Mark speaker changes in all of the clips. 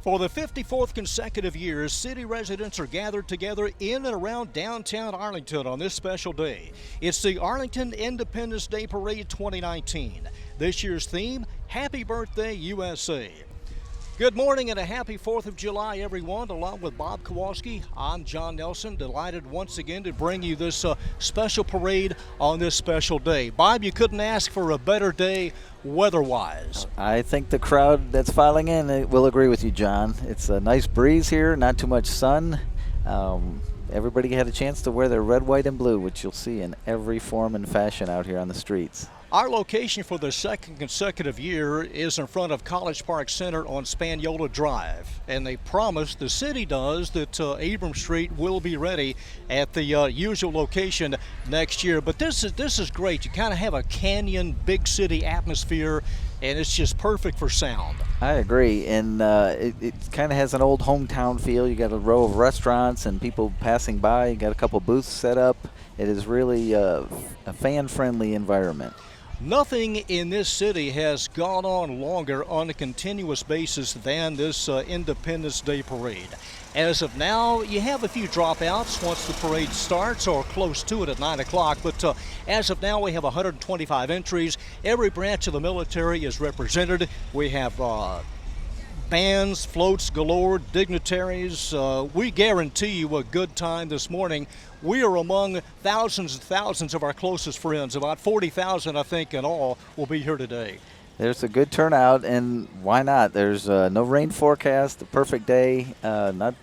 Speaker 1: For the 54th consecutive year, city residents are gathered together in and around downtown Arlington on this special day. It's the Arlington Independence Day Parade 2019. This year's theme, Happy Birthday USA. Good morning and a happy 4th of July, everyone. Along with Bob Kowalski, I'm John Nelson. Delighted once again to bring you this special parade on this special day. Bob, you couldn't ask for a better day weather-wise.
Speaker 2: I think the crowd that's filing in will agree with you, John. It's a nice breeze here, not too much sun. Everybody had a chance to wear their red, white, and blue, which you'll see in every form and fashion out here on the streets.
Speaker 1: Our location for the second consecutive year is in front of College Park Center on Spaniola Drive. And they promise, the city does, that Abram Street will be ready at the usual location next year. But this is great. You kind of have a canyon, big city atmosphere, and it's just perfect for sound.
Speaker 2: I agree, and it kind of has an old hometown feel. You got a row of restaurants and people passing by. You got a couple booths set up. It is really a fan-friendly environment.
Speaker 1: Nothing in this city has gone on longer on a continuous basis than this Independence Day Parade. As of now, you have a few dropouts once the parade starts or close to it at 9 o'clock, but as of now we have 125 entries. Every branch of the military is represented. We have bands, floats galore, dignitaries. We guarantee you a good time this morning. We are among thousands and thousands of our closest friends. About 40,000, I think, in all will be here today.
Speaker 2: There's a good turnout, and why not? There's no rain forecast, the perfect day, not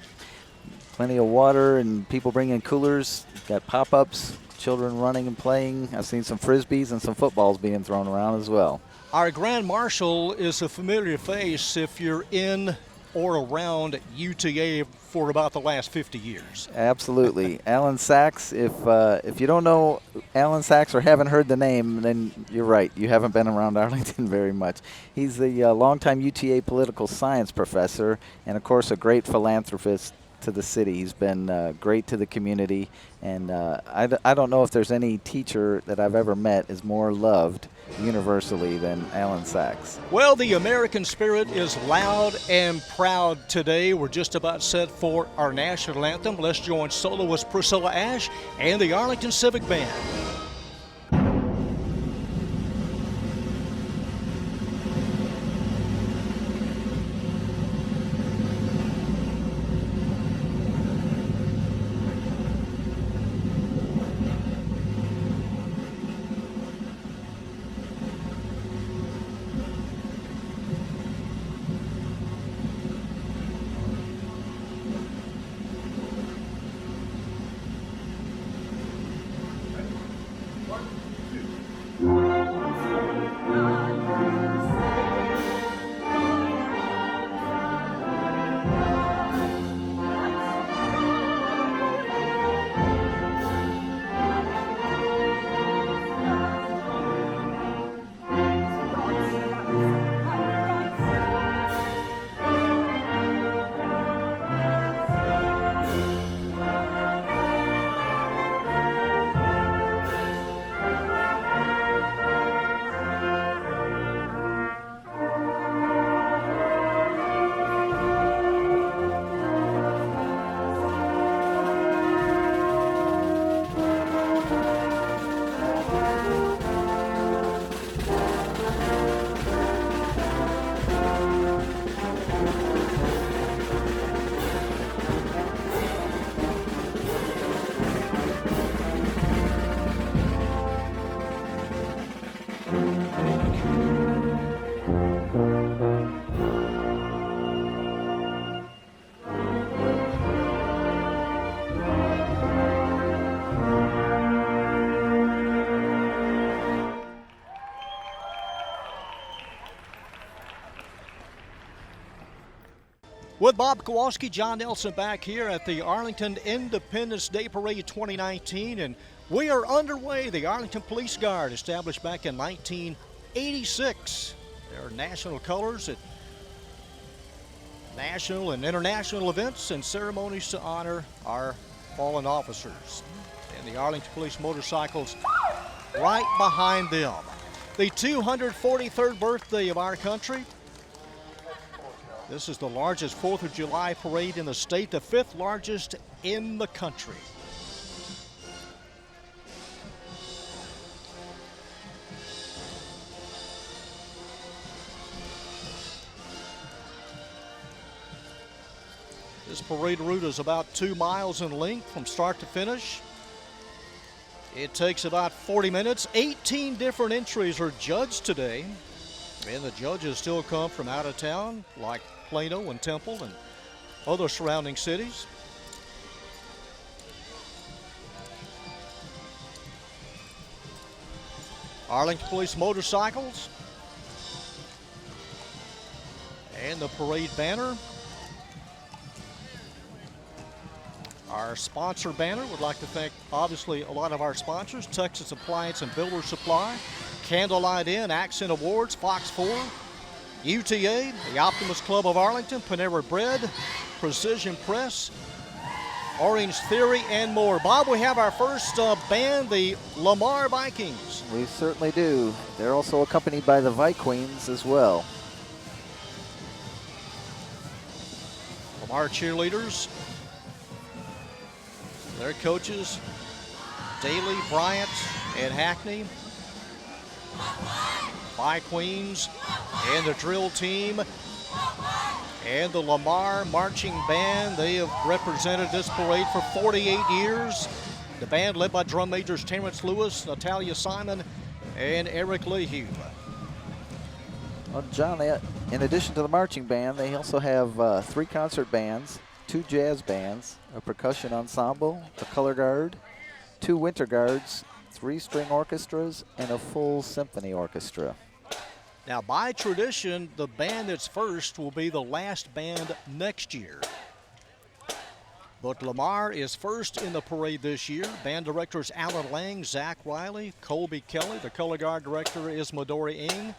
Speaker 2: plenty of water, and people bringing coolers. Got pop-ups, children running and playing. I've seen some Frisbees and some footballs being thrown around as well.
Speaker 1: Our Grand Marshal is a familiar face if you're in or around UTA for about the last 50 years.
Speaker 2: Absolutely. Alan Sachs, if you don't know Alan Sachs or haven't heard the name, then you're right. You haven't been around Arlington very much. He's the longtime UTA political science professor and, of course, a great philanthropist to the city. He's been great to the community, and I don't know if there's any teacher that I've ever met is more loved universally than Alan Sachs.
Speaker 1: Well, the American spirit is loud and proud today. We're just about set for our national anthem. Let's join soloist Priscilla Ash and the Arlington Civic Band. With Bob Kowalski, John Nelson back here at the Arlington Independence Day Parade 2019, and we are underway. The Arlington Police Guard, established back in 1986. Their national colors at national and international events and ceremonies to honor our fallen officers. And the Arlington Police motorcycles right behind them. The 243rd birthday of our country. This is the largest 4th of July parade in the state, the 5th largest in the country. This parade route is about 2 miles in length from start to finish. It takes about 40 minutes. 18 different entries are judged today. And the judges still come from out of town, like Plano and Temple and other surrounding cities. Arlington Police motorcycles. And the parade banner. Our sponsor banner, would like to thank, obviously, a lot of our sponsors: Texas Appliance and Builder Supply, Candlelight Inn, Accent Awards, Fox 4, UTA, the Optimist Club of Arlington, Panera Bread, Precision Press, Orange Theory, and more. Bob, we have our first band, the Lamar Vikings.
Speaker 2: We certainly do. They're also accompanied by the Vikings as well.
Speaker 1: Lamar cheerleaders, their coaches, Daly, Bryant, and Hackney. By Queens and the drill team and the Lamar Marching Band. They have represented this parade for 48 years. The band led by drum majors Terrence Lewis, Natalia Simon, and Eric Lehue.
Speaker 2: Well, John, in addition to the marching band, they also have 3 concert bands, 2 jazz bands, a percussion ensemble, a color guard, 2 winter guards, 3 string orchestras, and a full symphony orchestra.
Speaker 1: Now, by tradition, the band that's first will be the last band next year. But Lamar is first in the parade this year. Band directors Alan Lang, Zach Riley, Colby Kelly. The color guard director is Midori Ng.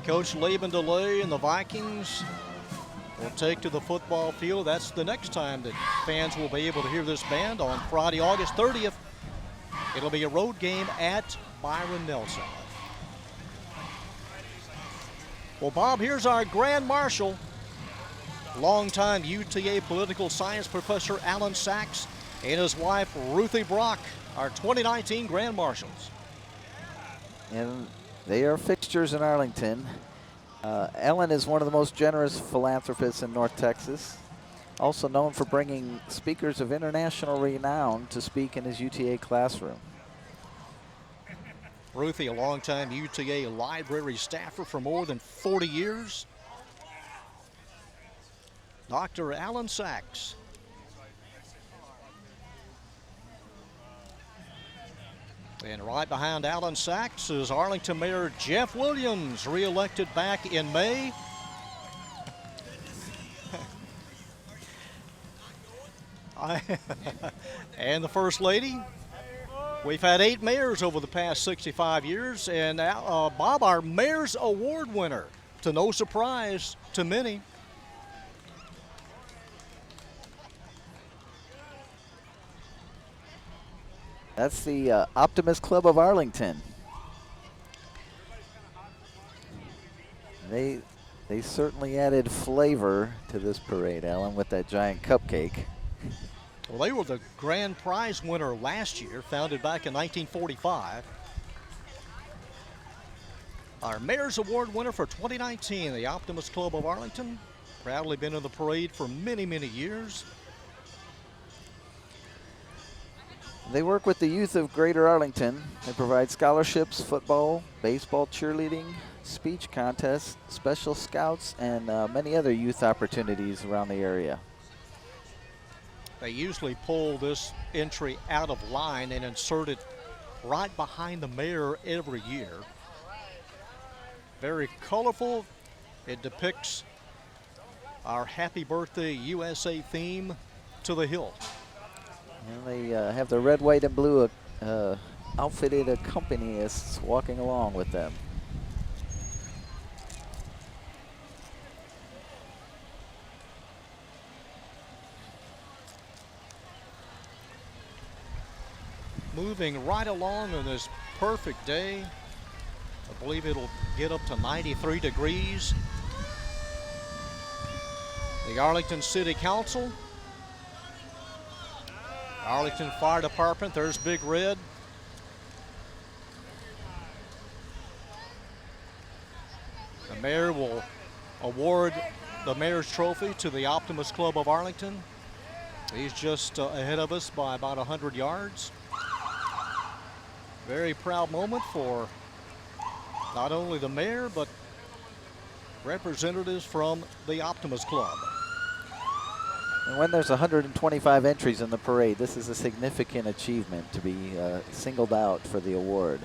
Speaker 1: Coach Laban DeLay and the Vikings will take to the football field. That's the next time that fans will be able to hear this band on Friday, August 30th. It'll be a road game at Byron Nelson. Well, Bob, here's our Grand Marshal, longtime UTA political science professor Alan Sachs and his wife Ruthie Brock, our 2019 Grand Marshals.
Speaker 2: And they are fixtures in Arlington. Ellen is one of the most generous philanthropists in North Texas, also known for bringing speakers of international renown to speak in his UTA classroom.
Speaker 1: Ruthie, a longtime UTA library staffer for more than 40 years. Dr. Alan Sachs. And right behind Alan Sachs is Arlington Mayor Jeff Williams, re-elected back in May. And the First Lady. We've had 8 mayors over the past 65 years, and Bob, our Mayor's Award winner, to no surprise to many.
Speaker 2: That's the Optimist Club of Arlington. They certainly added flavor to this parade, Alan, with that giant cupcake.
Speaker 1: Well, they were the grand prize winner last year, founded back in 1945. Our Mayor's Award winner for 2019, the Optimist Club of Arlington, proudly been in the parade for many, many years.
Speaker 2: They work with the youth of Greater Arlington. They provide scholarships, football, baseball, cheerleading, speech contests, special scouts, and many other youth opportunities around the area.
Speaker 1: They usually pull this entry out of line and insert it right behind the mayor every year. Very colorful. It depicts our Happy Birthday USA theme to the hill.
Speaker 2: And they have the red, white, and blue outfitted accompanists walking along with them.
Speaker 1: Moving right along on this perfect day. I believe it'll get up to 93 degrees. The Arlington City Council. Arlington Fire Department, there's Big Red. The mayor will award the mayor's trophy to the Optimist Club of Arlington. He's just ahead of us by about 100 yards. Very proud moment for not only the mayor, but representatives from the Optimist Club.
Speaker 2: And when there's 125 entries in the parade, this is a significant achievement to be singled out for the award.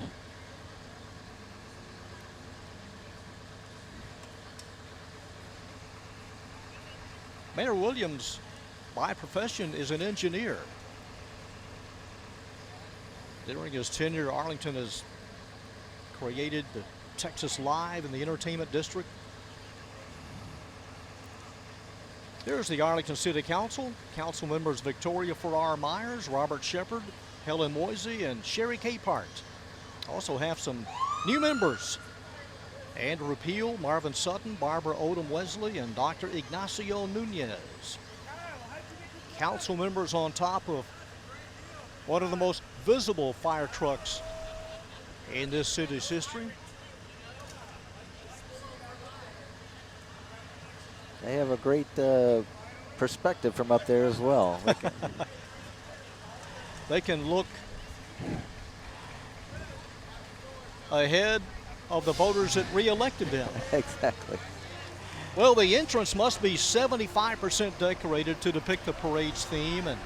Speaker 1: Mayor Williams, by profession, is an engineer. During his tenure, Arlington has created the Texas Live in the entertainment district. Here's the Arlington City Council. Council members Victoria Farrar Myers, Robert Shepard, Helen Moisey, and Sherry Capehart. Also have some new members. Andrew Peel, Marvin Sutton, Barbara Odom Wesley, and Dr. Ignacio Nunez. Council members on top of one of the most visible fire trucks in this city's history.
Speaker 2: They have a great perspective from up there as well.
Speaker 1: They can look ahead of the voters that re-elected them.
Speaker 2: Exactly.
Speaker 1: Well, the entrance must be 75% decorated to depict the parade's theme, and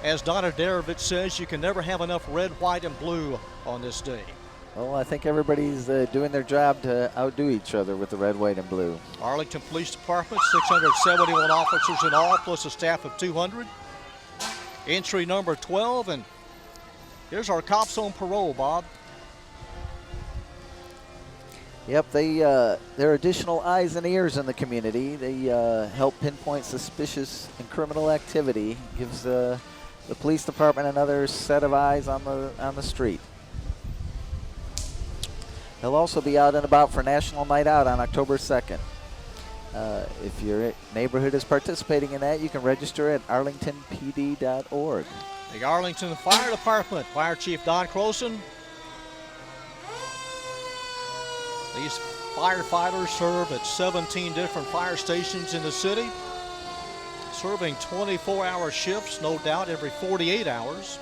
Speaker 1: as Donna Darovich says, you can never have enough red, white, and blue on this day.
Speaker 2: Well, I think everybody's doing their job to outdo each other with the red, white, and blue.
Speaker 1: Arlington Police Department, 671 officers in all, plus a staff of 200. Entry number 12, and here's our cops on parole, Bob.
Speaker 2: Yep, they're additional eyes and ears in the community. They help pinpoint suspicious and criminal activity. Gives the police department another set of eyes on the street. They'll also be out and about for National Night Out on October 2nd. If your neighborhood is participating in that, you can register at arlingtonpd.org.
Speaker 1: The Arlington Fire Department, Fire Chief Don Croson. These firefighters serve at 17 different fire stations in the city, serving 24-hour shifts, no doubt every 48 hours.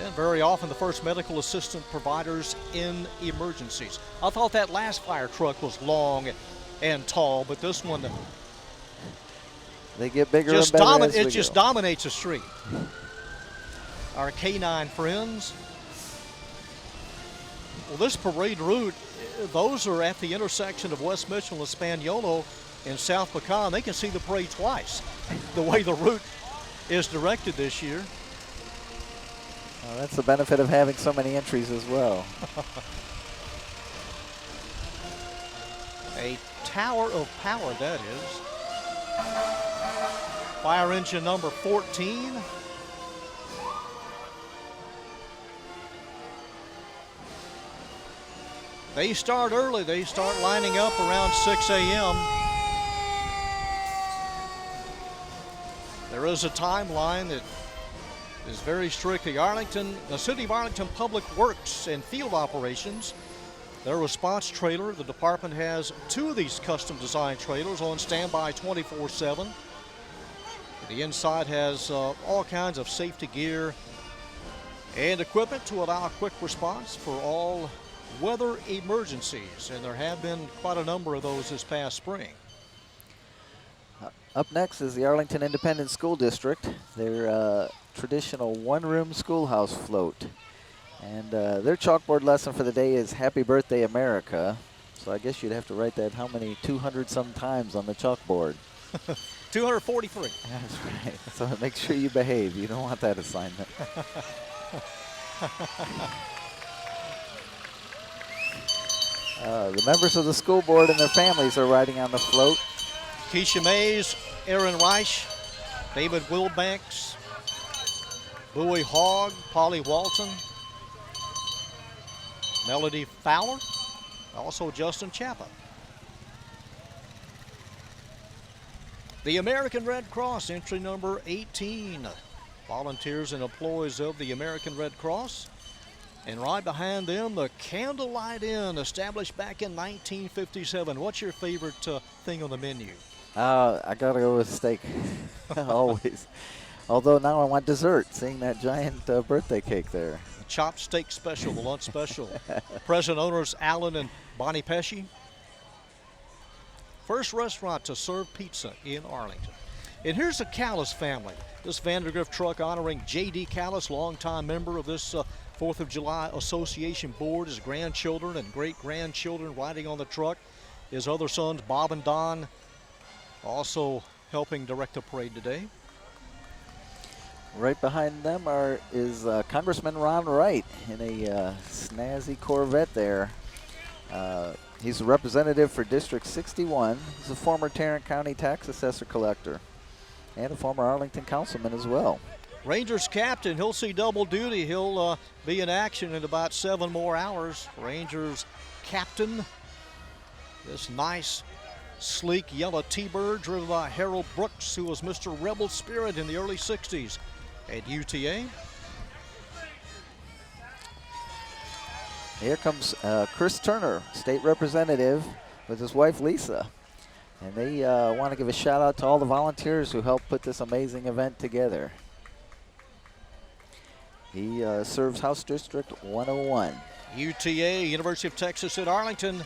Speaker 1: And very often the first medical assistant providers in emergencies. I thought that last fire truck was long and tall, but this one,
Speaker 2: they get bigger and better as we
Speaker 1: it just
Speaker 2: go.
Speaker 1: dominates the street. Our canine friends. Well, this parade route, those are at the intersection of West Mitchell and Spaniolo in South Pecan. They can see the parade twice, the way the route is directed this year.
Speaker 2: Well, that's the benefit of having so many entries as well.
Speaker 1: A tower of power, that is. Fire engine number 14. They start early. They start lining up around 6 a.m. There is a timeline that is very strict. The City of Arlington Public Works and Field Operations, their response trailer, the department has 2 of these custom designed trailers on standby 24/7. The inside has all kinds of safety gear and equipment to allow quick response for all weather emergencies, and there have been quite a number of those this past spring.
Speaker 2: Up next is the Arlington Independent School District. Their traditional one-room schoolhouse float. And their chalkboard lesson for the day is Happy Birthday, America. So I guess you'd have to write that how many 200 some times on the chalkboard.
Speaker 1: 243.
Speaker 2: That's right. So make sure you behave. You don't want that assignment. The members of the school board and their families are riding on the float.
Speaker 1: Keisha Mays, Aaron Reich, David Wilbanks, Bowie Hogg, Polly Walton, Melody Fowler, also Justin Chappa. The American Red Cross, entry number 18. Volunteers and employees of the American Red Cross. And right behind them, the Candlelight Inn, established back in 1957. What's your favorite thing on the menu?
Speaker 2: I gotta go with steak, always. Although now I want dessert, seeing that giant birthday cake there.
Speaker 1: The chopped steak special, the lunch special. Present owners Alan and Bonnie Pesci. First restaurant to serve pizza in Arlington. And here's the Callis family. This Vandergrift truck honoring J.D. Callis, longtime member of this 4th of July Association board. His grandchildren and great-grandchildren riding on the truck. His other sons, Bob and Don, also helping direct the parade today. Right
Speaker 2: behind them is Congressman Ron Wright in a snazzy Corvette there. He's a representative for District 61. He's a former Tarrant County tax assessor collector and a former Arlington councilman as well.
Speaker 1: Rangers captain, he'll see double duty. He'll be in action in about 7 more hours. Rangers captain, this nice, sleek yellow T-Bird driven by Harold Brooks, who was Mr. Rebel Spirit in the early 60s at UTA.
Speaker 2: Here comes Chris Turner, state representative, with his wife Lisa. And they want to give a shout out to all the volunteers who helped put this amazing event together. He serves House District 101.
Speaker 1: UTA, University of Texas at Arlington.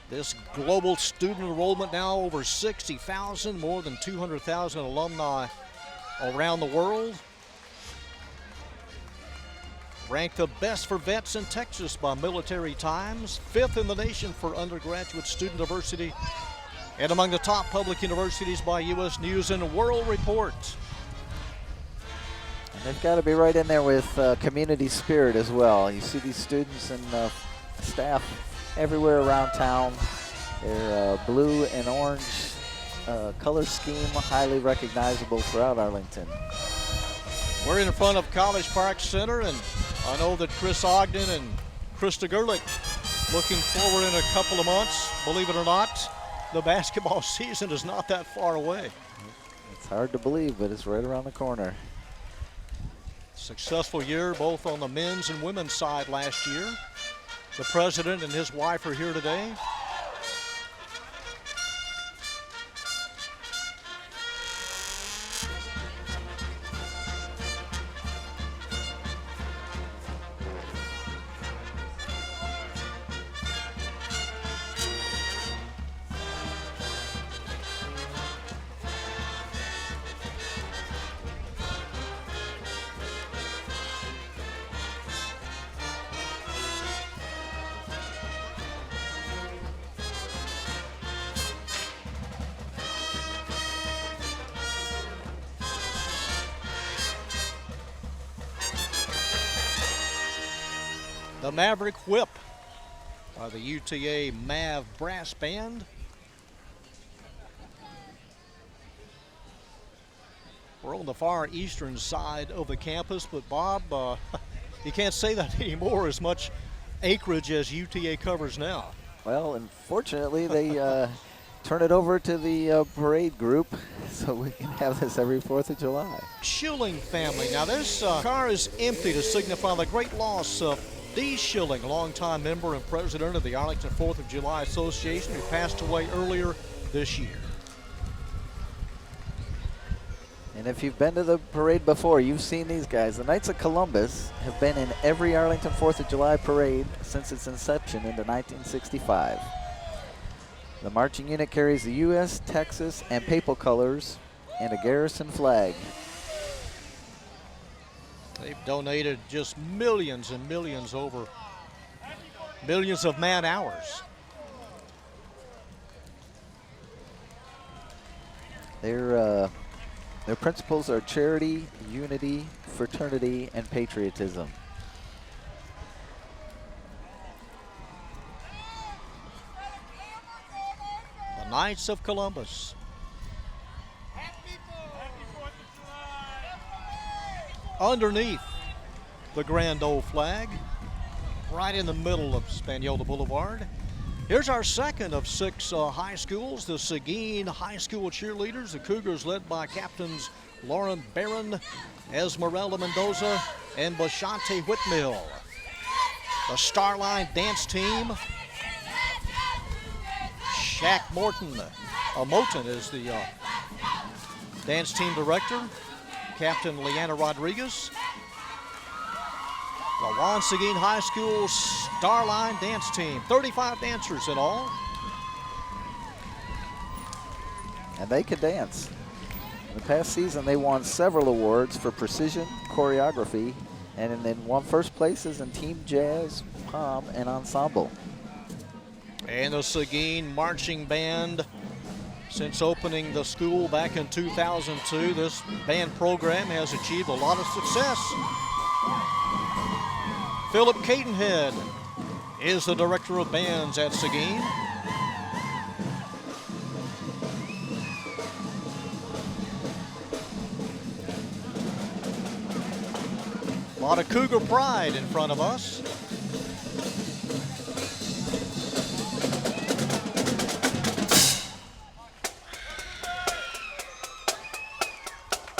Speaker 1: This global student enrollment now over 60,000, more than 200,000 alumni around the world. Ranked the best for vets in Texas by Military Times, 5th in the nation for undergraduate student diversity, and among the top public universities by U.S. News and World Report.
Speaker 2: And they've got to be right in there with community spirit as well. You see these students and staff everywhere around town. Their blue and orange color scheme, highly recognizable throughout Arlington.
Speaker 1: We're in front of College Park Center, and I know that Chris Ogden and Krista Gerlich looking forward in a couple of months. Believe it or not, the basketball season is not that far away.
Speaker 2: It's hard to believe, but it's right around the corner.
Speaker 1: Successful year both on the men's and women's side last year. The president and his wife are here today. The Maverick Whip by the UTA Mav Brass Band. We're on the far eastern side of the campus, but Bob, you can't say that anymore, as much acreage as UTA covers now.
Speaker 2: Well, unfortunately, they turn it over to the parade group so we can have this every 4th of July.
Speaker 1: Schilling family. Now this car is empty to signify the great loss of Dee Schilling, longtime member and president of the Arlington 4th of July Association, who passed away earlier this year.
Speaker 2: And if you've been to the parade before, you've seen these guys. The Knights of Columbus have been in every Arlington 4th of July parade since its inception into 1965. The marching unit carries the U.S., Texas, and Papal colors and a garrison flag.
Speaker 1: They've donated just millions and millions, over millions of man hours.
Speaker 2: Their principles are charity, unity, fraternity, and patriotism.
Speaker 1: The Knights of Columbus. Underneath the grand old flag, right in the middle of Spaniola Boulevard. Here's our second of 6 high schools, the Seguin High School cheerleaders. The Cougars led by captains Lauren Barron, Esmeralda Mendoza, and Bashante Whitmill. The Starline dance team, Shaq Moten is the dance team director. Captain Leanna Rodriguez. The Juan Seguin High School Starline dance team, 35 dancers in all.
Speaker 2: And they can dance. In the past season, they won several awards for precision, choreography, and then won first places in team jazz, pom, and ensemble.
Speaker 1: And the Seguin Marching Band. Since opening the school back in 2002, this band program has achieved a lot of success. Philip Cadenhead is the director of bands at Seguin. A lot of Cougar pride in front of us.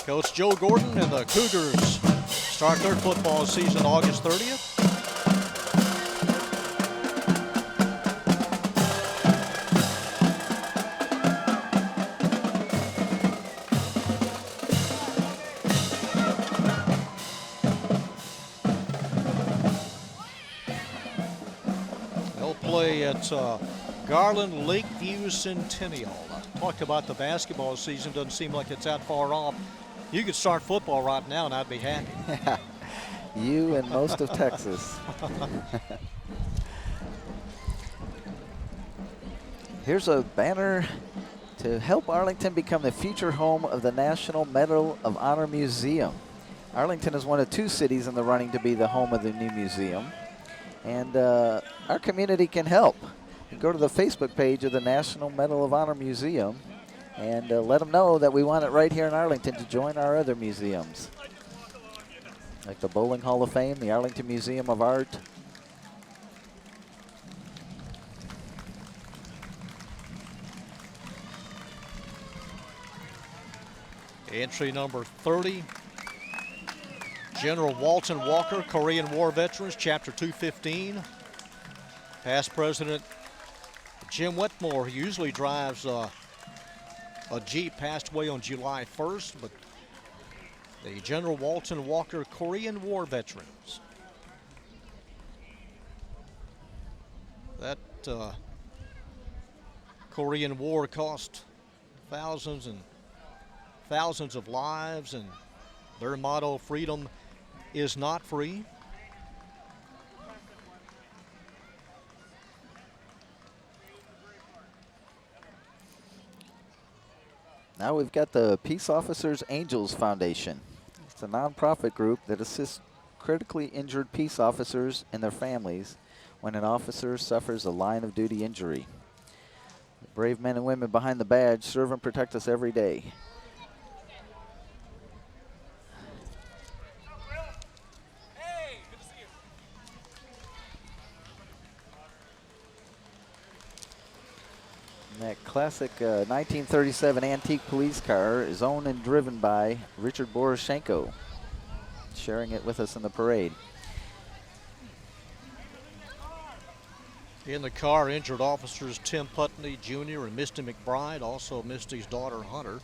Speaker 1: Coach Joe Gordon and the Cougars start their football season August 30th. They'll play at Garland Lakeview Centennial. Talked about the basketball season, doesn't seem like it's that far off. You could start football right now and I'd be happy.
Speaker 2: You and most of Texas. Here's a banner to help Arlington become the future home of the National Medal of Honor Museum. Arlington is one of 2 cities in the running to be the home of the new museum. And our community can help. You can go to the Facebook page of the National Medal of Honor Museum and let them know that we want it right here in Arlington to join our other museums, like the Bowling Hall of Fame, the Arlington Museum of Art.
Speaker 1: Entry number 30, General Walton Walker, Korean War Veterans, Chapter 215. Past President Jim Wetmore, who usually drives a Jeep, passed away on July 1st, but the General Walton Walker Korean War Veterans. That Korean War cost thousands and thousands of lives, and their motto, freedom is not free.
Speaker 2: Now we've got the Peace Officers Angels Foundation. It's a nonprofit group that assists critically injured peace officers and their families when an officer suffers a line of duty injury. The brave men and women behind the badge serve and protect us every day. And that classic 1937 antique police car is owned and driven by Richard Boroshenko, sharing it with us in the parade.
Speaker 1: In the car, injured officers Tim Putney Jr. and Misty McBride, also Misty's daughter Hunter.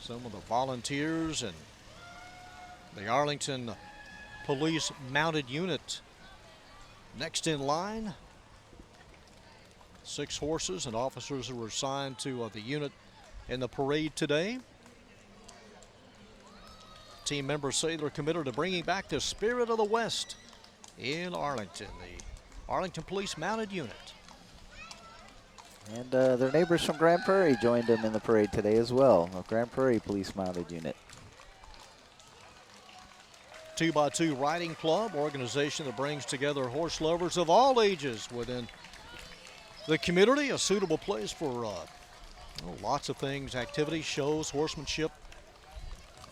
Speaker 1: Some of the volunteers and the Arlington Police Mounted Unit next in line. 6 horses and officers who were assigned to the unit in the parade today. Team members say they're committed to bringing back the spirit of the West in Arlington, the Arlington Police Mounted Unit.
Speaker 2: And their neighbors from Grand Prairie joined them in the parade today as well, the Grand Prairie Police Mounted Unit.
Speaker 1: 2x2 Riding Club, organization that brings together horse lovers of all ages within the community, a suitable place for lots of things, activities, shows, horsemanship,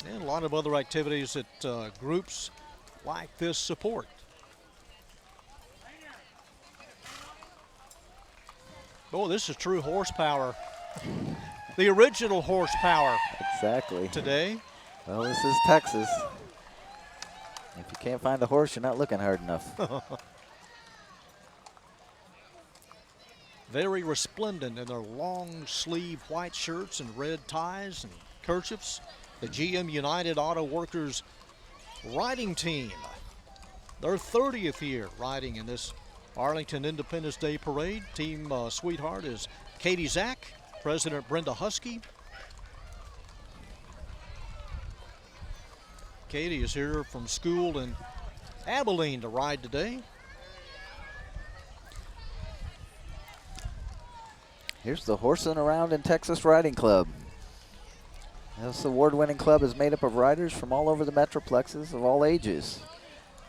Speaker 1: and a lot of other activities that groups like this support. Oh, this is true horsepower. The original horsepower.
Speaker 2: Exactly.
Speaker 1: Today.
Speaker 2: Well, this is Texas. If you can't find a horse, you're not looking hard enough.
Speaker 1: Very resplendent in their long sleeve white shirts and red ties and kerchiefs. The GM United Auto Workers riding team. Their 30th year riding in this Arlington Independence Day Parade. Team sweetheart is Katie Zach, President Brenda Husky. Katie is here from school in Abilene to ride today.
Speaker 2: Here's the Horsing Around in Texas Riding Club. This award-winning club is made up of riders from all over the metroplexes of all ages.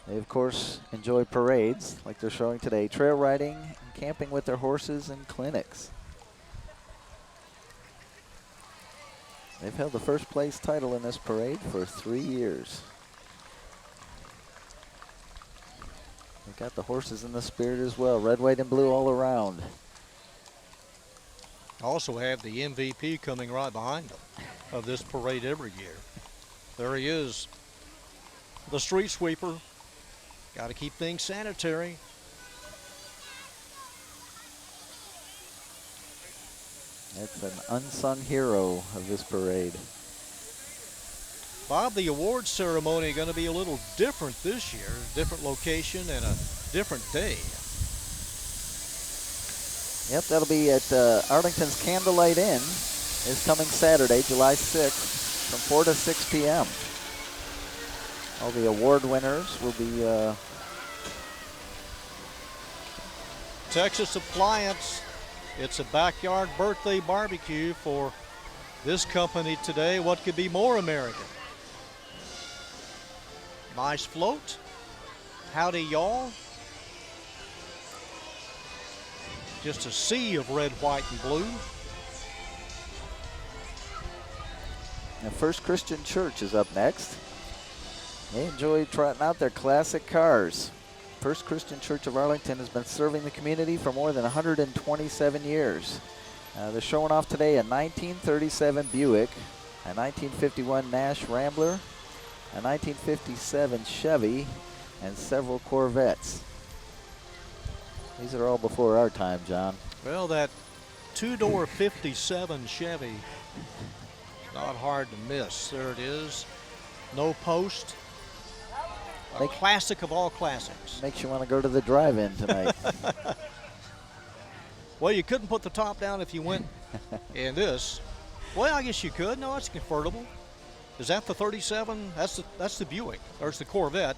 Speaker 2: They, of course, enjoy parades like they're showing today, trail riding, and camping with their horses, and clinics. They've held the first place title in this parade for 3 years. They've got the horses in the spirit as well, red, white, and blue all around.
Speaker 1: Also have the MVP coming right behind them of this parade every year. There he is, the street sweeper. Got to keep things sanitary.
Speaker 2: That's an unsung hero of this parade.
Speaker 1: Bob, the awards ceremony going to be a little different this year. Different location and a different day.
Speaker 2: Yep, that'll be at Arlington's Candlelight Inn. Is coming Saturday, July 6th, from 4 to 6 p.m. All the award winners will be
Speaker 1: Texas Appliance. It's a backyard birthday barbecue for this company today. What could be more American? Nice float. Howdy, y'all. Just a sea of red, white, and blue.
Speaker 2: Now, First Christian Church is up next. They enjoy trotting out their classic cars. First Christian Church of Arlington has been serving the community for more than 127 years. They're showing off today a 1937 Buick, a 1951 Nash Rambler, a 1957 Chevy, and several Corvettes. These are all before our time, John.
Speaker 1: Well, that two-door 57 Chevy, not hard to miss. There it is. No post. A classic of all classics.
Speaker 2: Makes you want to go to the drive-in tonight.
Speaker 1: Well, you couldn't put the top down if you went in this. Well, I guess you could. No, it's convertible. Is that the 37? That's the Buick. There's the Corvette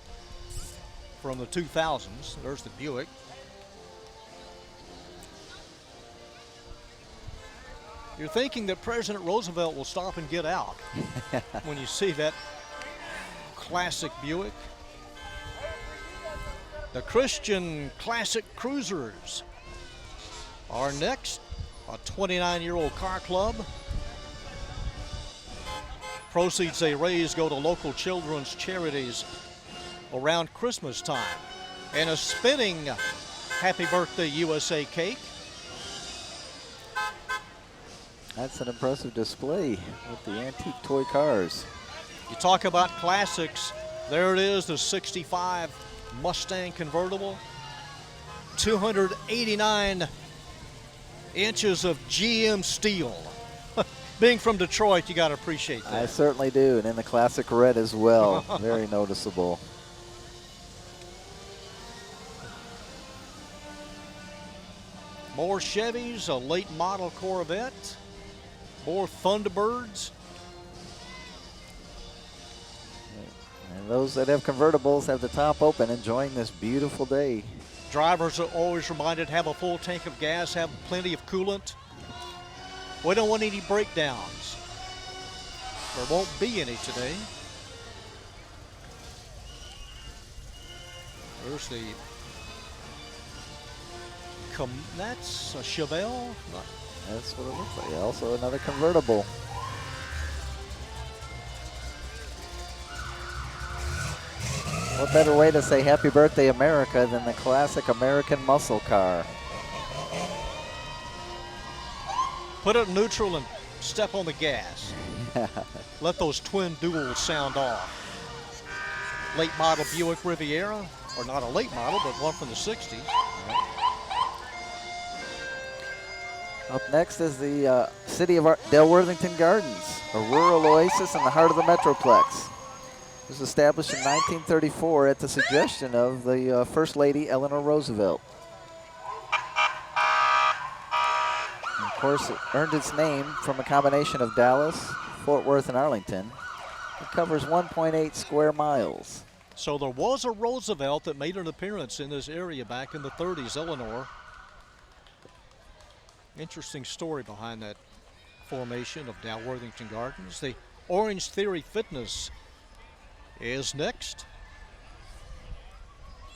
Speaker 1: from the 2000s. There's the Buick. You're thinking that President Roosevelt will stop and get out when you see that classic Buick. The Christian Classic Cruisers are next, a 29-year-old car club. Proceeds they raise go to local children's charities around Christmas time. And a spinning Happy Birthday USA cake.
Speaker 2: That's an impressive display with the antique toy cars.
Speaker 1: You talk about classics, there it is, the 65 Mustang convertible. 289 inches of GM steel. Being from Detroit, you got to appreciate that.
Speaker 2: I certainly do, and in the classic red as well. Very noticeable.
Speaker 1: More Chevys, a late model Corvette, more Thunderbirds.
Speaker 2: And those that have convertibles have the top open, enjoying this beautiful day.
Speaker 1: Drivers are always reminded, have a full tank of gas, have plenty of coolant. We don't want any breakdowns. There won't be any today. There's the, that's a Chevelle?
Speaker 2: That's what it looks like. Also another convertible. What better way to say happy birthday America than the classic American muscle car?
Speaker 1: Put it in neutral and step on the gas. Let those twin duals sound off. Late model Buick Riviera, or not a late model, but one from the 60s.
Speaker 2: Up next is the city of Delworthington Gardens, a rural oasis in the heart of the Metroplex. It was established in 1934 at the suggestion of the First Lady Eleanor Roosevelt. And of course, it earned its name from a combination of Dallas, Fort Worth, and Arlington. It covers 1.8 square miles.
Speaker 1: So there was a Roosevelt that made an appearance in this area back in the 30s, Eleanor. Interesting story behind that formation of Dalworthington Gardens. The Orange Theory Fitness is next.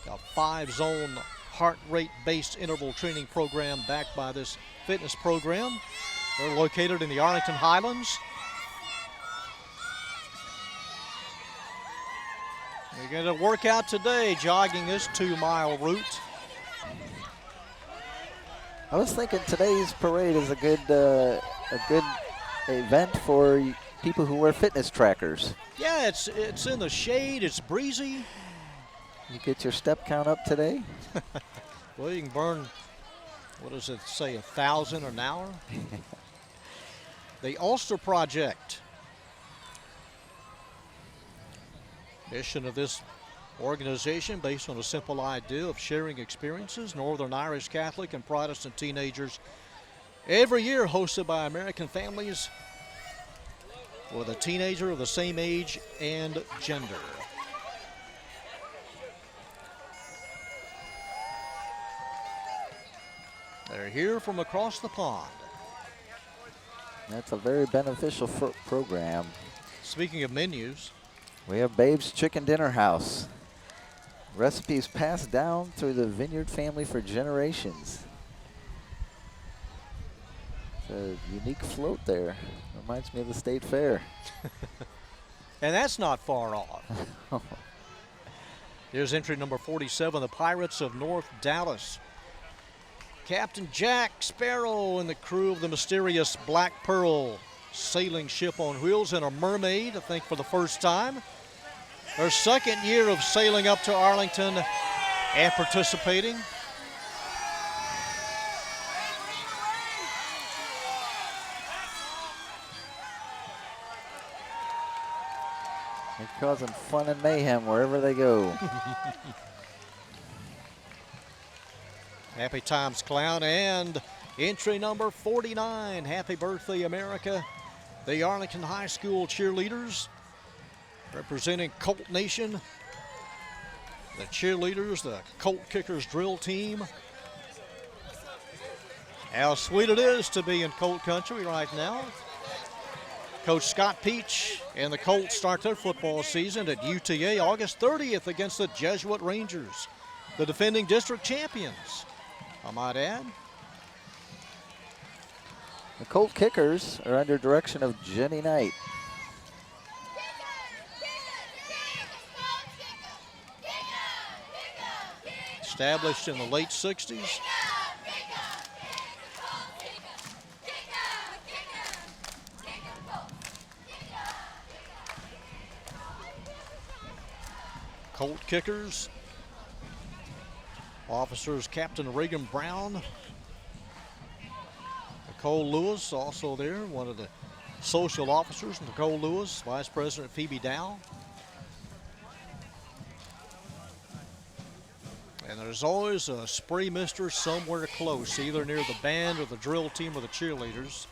Speaker 1: A 5-zone heart rate based interval training program backed by this fitness program. They're located in the Arlington Highlands. You're going to work out today jogging this 2-mile route.
Speaker 2: I was thinking today's parade is a good event for people who wear fitness trackers.
Speaker 1: Yeah, it's in the shade, it's breezy.
Speaker 2: You get your step count up today?
Speaker 1: Well, you can burn, what does it say, 1,000 an hour? The Ulster Project. Mission of this organization based on a simple idea of sharing experiences. Northern Irish Catholic and Protestant teenagers every year, hosted by American families with a teenager of the same age and gender. They're here from across the pond.
Speaker 2: That's a very beneficial program.
Speaker 1: Speaking of menus,
Speaker 2: we have Babe's Chicken Dinner House. Recipes passed down through the Vineyard family for generations. It's a unique float there. Reminds me of the State Fair.
Speaker 1: and that's not far off. Here's entry number 47, the Pirates of North Dallas. Captain Jack Sparrow and the crew of the mysterious Black Pearl sailing ship on wheels and a mermaid, I think for the first time. Their second year of sailing up to Arlington and participating.
Speaker 2: They're causing fun and mayhem wherever they go.
Speaker 1: Happy Times Clown and entry number 49, Happy Birthday America. The Arlington High School cheerleaders representing Colt Nation. The cheerleaders, the Colt Kickers drill team. How sweet it is to be in Colt country right now. Coach Scott Peach and the Colts start their football season at UTA August 30th against the Jesuit Rangers, the defending district champions, I might add.
Speaker 2: The Colt Kickers are under direction of Jenny Knight.
Speaker 1: Established in the late 60s. Colt Kickers. Officers Captain Reagan Brown. Nicole Lewis also there, one of the social officers. Nicole Lewis, Vice President Phoebe Dow. And there's always a spray mister somewhere close, either near the band or the drill team or the cheerleaders.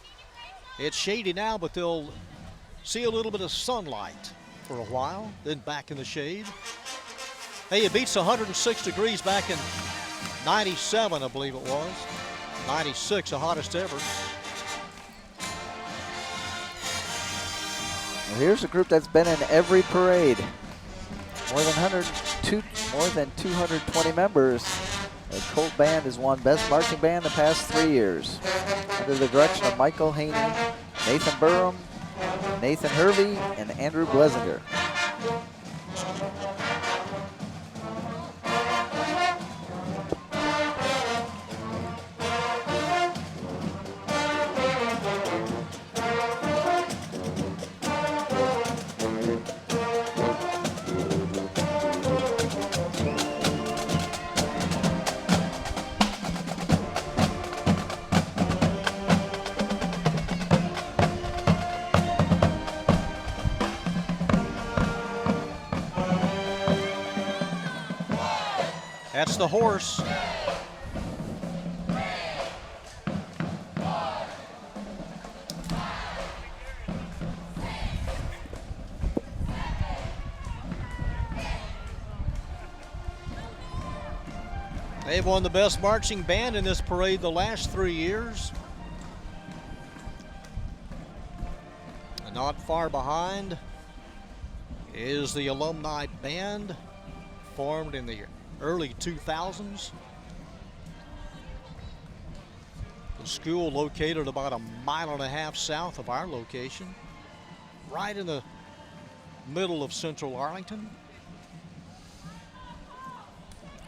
Speaker 1: It's shady now, but they'll see a little bit of sunlight for a while, then back in the shade. Hey, it beats 106 degrees back in 97, I believe it was. 96, the hottest ever.
Speaker 2: Well, here's a group that's been in every parade. More than 220 members. The Colt Band has won Best Marching Band the past 3 years. Under the direction of Michael Haney, Nathan Burham, Nathan Hervey, and Andrew Blesinger.
Speaker 1: That's the horse. They've won the best marching band in this parade the last 3 years. And not far behind is the Alumni Band, formed in the early 2000s. The school located about 1.5 miles south of our location, right in the middle of central Arlington.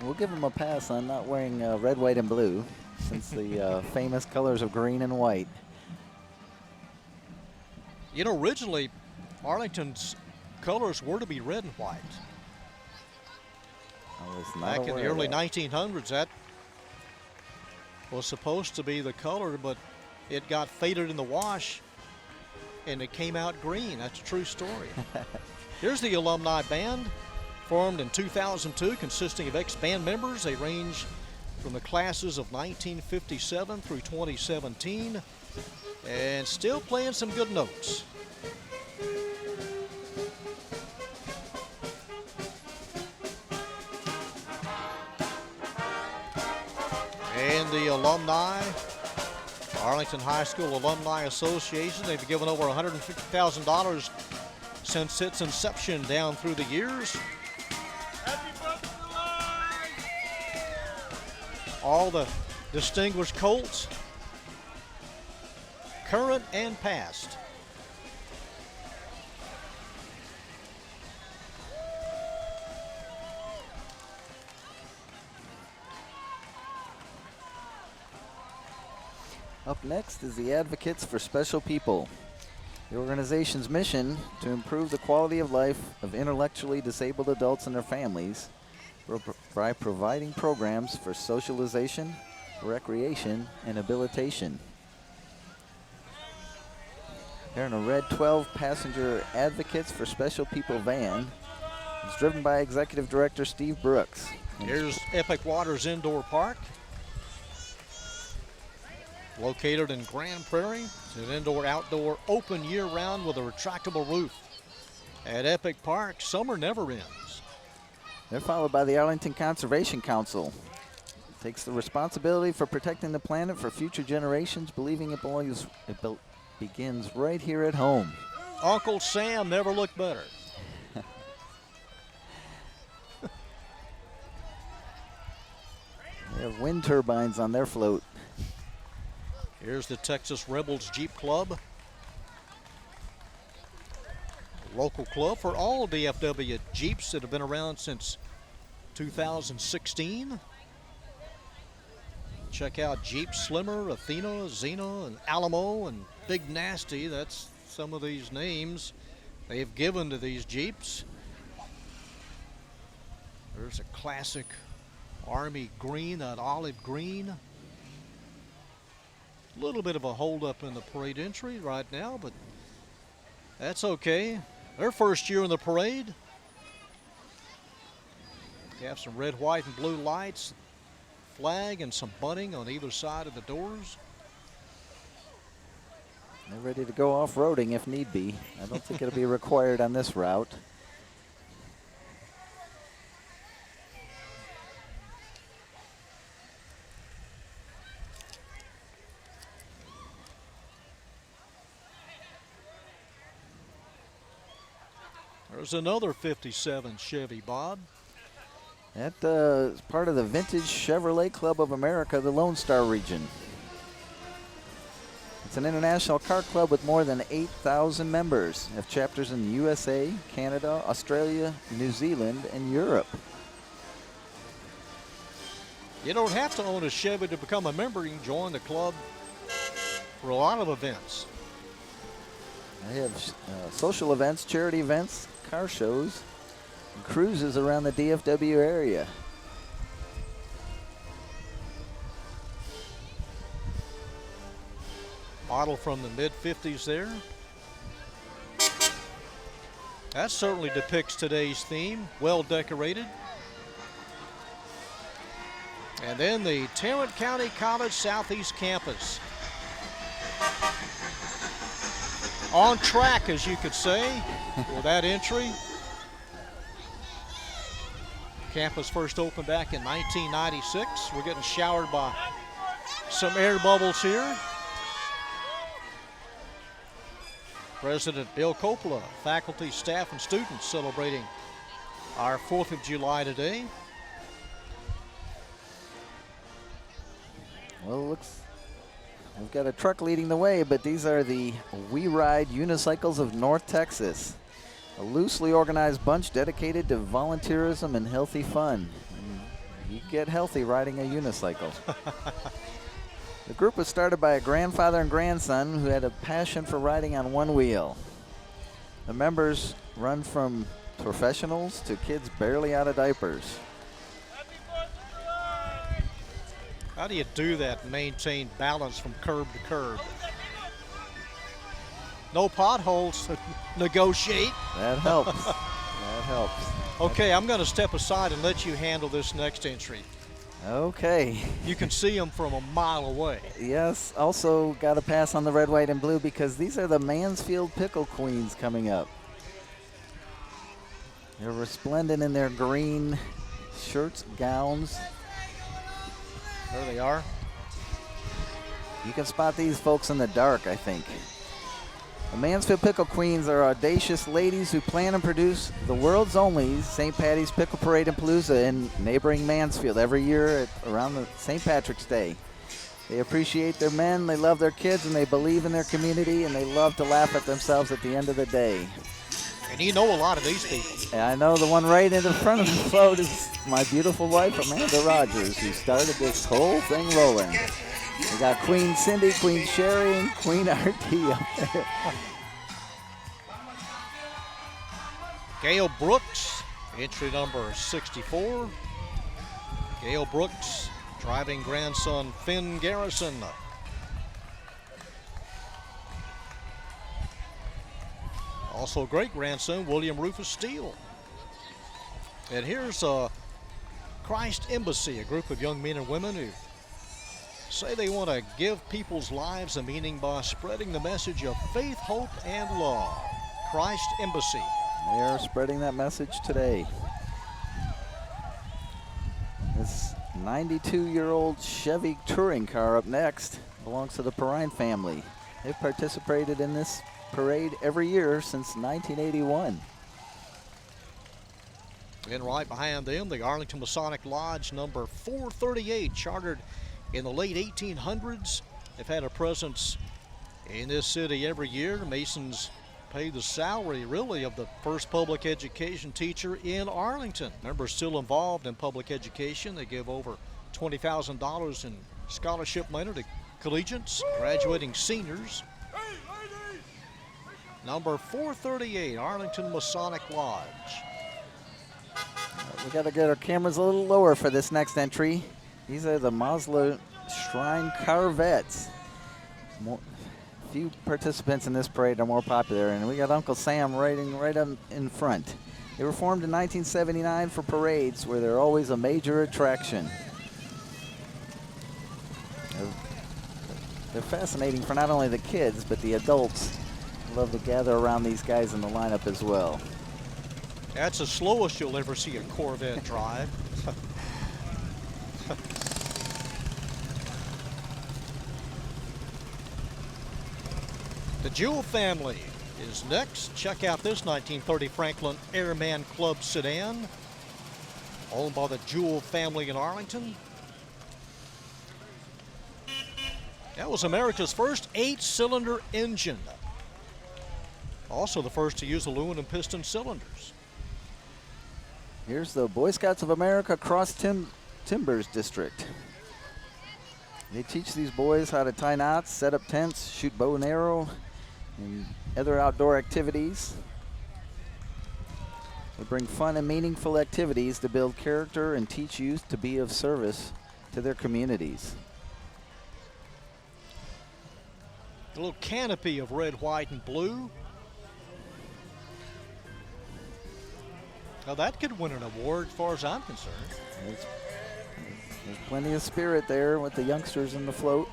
Speaker 2: We'll give them a pass on not wearing red, white, and blue, since the famous colors of green and white.
Speaker 1: You know, originally Arlington's colors were to be red and white. Back in the early 1900s, that was supposed to be the color, but it got faded in the wash and it came out green. That's a true story. Here's the Alumni Band, formed in 2002, consisting of ex-band members. They range from the classes of 1957 through 2017 and still playing some good notes. And the alumni, Arlington High School Alumni Association, they've given over $150,000 since its inception down through the years.
Speaker 3: Happy 4th of July!
Speaker 1: All the distinguished Colts, current and past.
Speaker 2: Up next is the Advocates for Special People. The organization's mission to improve the quality of life of intellectually disabled adults and their families by providing programs for socialization, recreation, and habilitation. Here in a red 12-passenger Advocates for Special People van. It's driven by Executive Director Steve Brooks.
Speaker 1: Here's Epic Waters Indoor Park, located in Grand Prairie. It's an indoor-outdoor open year-round with a retractable roof. At Epic Park, summer never ends.
Speaker 2: They're followed by the Arlington Conservation Council. It takes the responsibility for protecting the planet for future generations, believing it begins right here at home.
Speaker 1: Uncle Sam never looked better.
Speaker 2: They have wind turbines on their float.
Speaker 1: Here's the Texas Rebels Jeep Club, a local club for all DFW Jeeps that have been around since 2016. Check out Jeep Slimmer, Athena, Xena, and Alamo, and Big Nasty. That's some of these names they've given to these Jeeps. There's a classic Army green, that olive green. A little bit of a holdup in the parade entry right now, but that's okay. Their first year in the parade. You have some red, white, and blue lights, flag, and some bunting on either side of the doors.
Speaker 2: They're ready to go off-roading if need be. I don't think it'll be required on this route.
Speaker 1: There's another 57 Chevy, Bob.
Speaker 2: That is part of the Vintage Chevrolet Club of America, the Lone Star region. It's an international car club with more than 8,000 members. They have chapters in the USA, Canada, Australia, New Zealand, and Europe.
Speaker 1: You don't have to own a Chevy to become a member. You can join the club for a lot of events.
Speaker 2: They have social events, charity events, car shows, and cruises around the DFW area.
Speaker 1: Model from the mid-50s there. That certainly depicts today's theme, well decorated. And then the Tarrant County College Southeast Campus. On track, as you could say, with that entry. Campus first opened back in 1996. We're getting showered by some air bubbles here. President Bill Coppola, faculty, staff, and students celebrating our 4th of July today.
Speaker 2: Well, looks we've got a truck leading the way, but these are the We Ride Unicycles of North Texas, a loosely organized bunch dedicated to volunteerism and healthy fun. And you get healthy riding a unicycle. The group was started by a grandfather and grandson who had a passion for riding on one wheel. The members run from professionals to kids barely out of diapers.
Speaker 1: How do you do that and maintain balance from curb to curb? No potholes to negotiate.
Speaker 2: That helps. That helps.
Speaker 1: Okay, I'm going to step aside and let you handle this next entry.
Speaker 2: Okay.
Speaker 1: You can see them from a mile away.
Speaker 2: Yes, also got to pass on the red, white, and blue because these are the Mansfield Pickle Queens coming up. They're resplendent in their green shirts, gowns.
Speaker 1: There they are.
Speaker 2: You can spot these folks in the dark, I think. The Mansfield Pickle Queens are audacious ladies who plan and produce the world's only St. Patty's Pickle Parade and Palooza in neighboring Mansfield every year around the St. Patrick's Day. They appreciate their men, they love their kids, and they believe in their community, and they love to laugh at themselves at the end of the day.
Speaker 1: And you know a lot of these people.
Speaker 2: And I know the one right in the front of the float is my beautiful wife, Amanda Rogers, who started this whole thing rolling. We got Queen Cindy, Queen Sherry, and Queen RT up there.
Speaker 1: Gail Brooks, entry number 64. Gail Brooks driving grandson Finn Garrison. Also great-grandson William Rufus Steele. And here's Christ Embassy, a group of young men and women who say they want to give people's lives a meaning by spreading the message of faith, hope, and love. Christ Embassy.
Speaker 2: They are spreading that message today. This 92-year-old Chevy touring car up next belongs to the Perrine family. They've participated in this parade every year since 1981.
Speaker 1: And right behind them, the Arlington Masonic Lodge number 438, chartered in the late 1800s. They've had a presence in this city every year. Masons pay the salary, really, of the first public education teacher in Arlington. Members still involved in public education. They give over $20,000 in scholarship money to collegiates, graduating seniors. Number 438, Arlington Masonic Lodge.
Speaker 2: We got to get our cameras a little lower for this next entry. These are the Maslow Shrine Carvettes. Few participants in this parade are more popular, and we got Uncle Sam right up in front. They were formed in 1979 for parades where they're always a major attraction. They're fascinating for not only the kids, but the adults love to gather around these guys in the lineup as well.
Speaker 1: That's the slowest you'll ever see a Corvette drive. The Jewell family is next. Check out this 1930 Franklin Airman Club sedan, owned by the Jewell family in Arlington. That was America's first 8-cylinder engine. Also the first to use aluminum piston cylinders.
Speaker 2: Here's the Boy Scouts of America Cross Timbers District. They teach these boys how to tie knots, set up tents, shoot bow and arrow, and other outdoor activities. They bring fun and meaningful activities to build character and teach youth to be of service to their communities.
Speaker 1: A little canopy of red, white, and blue. Now that could win an award as far as I'm concerned.
Speaker 2: There's plenty of spirit there with the youngsters in the float.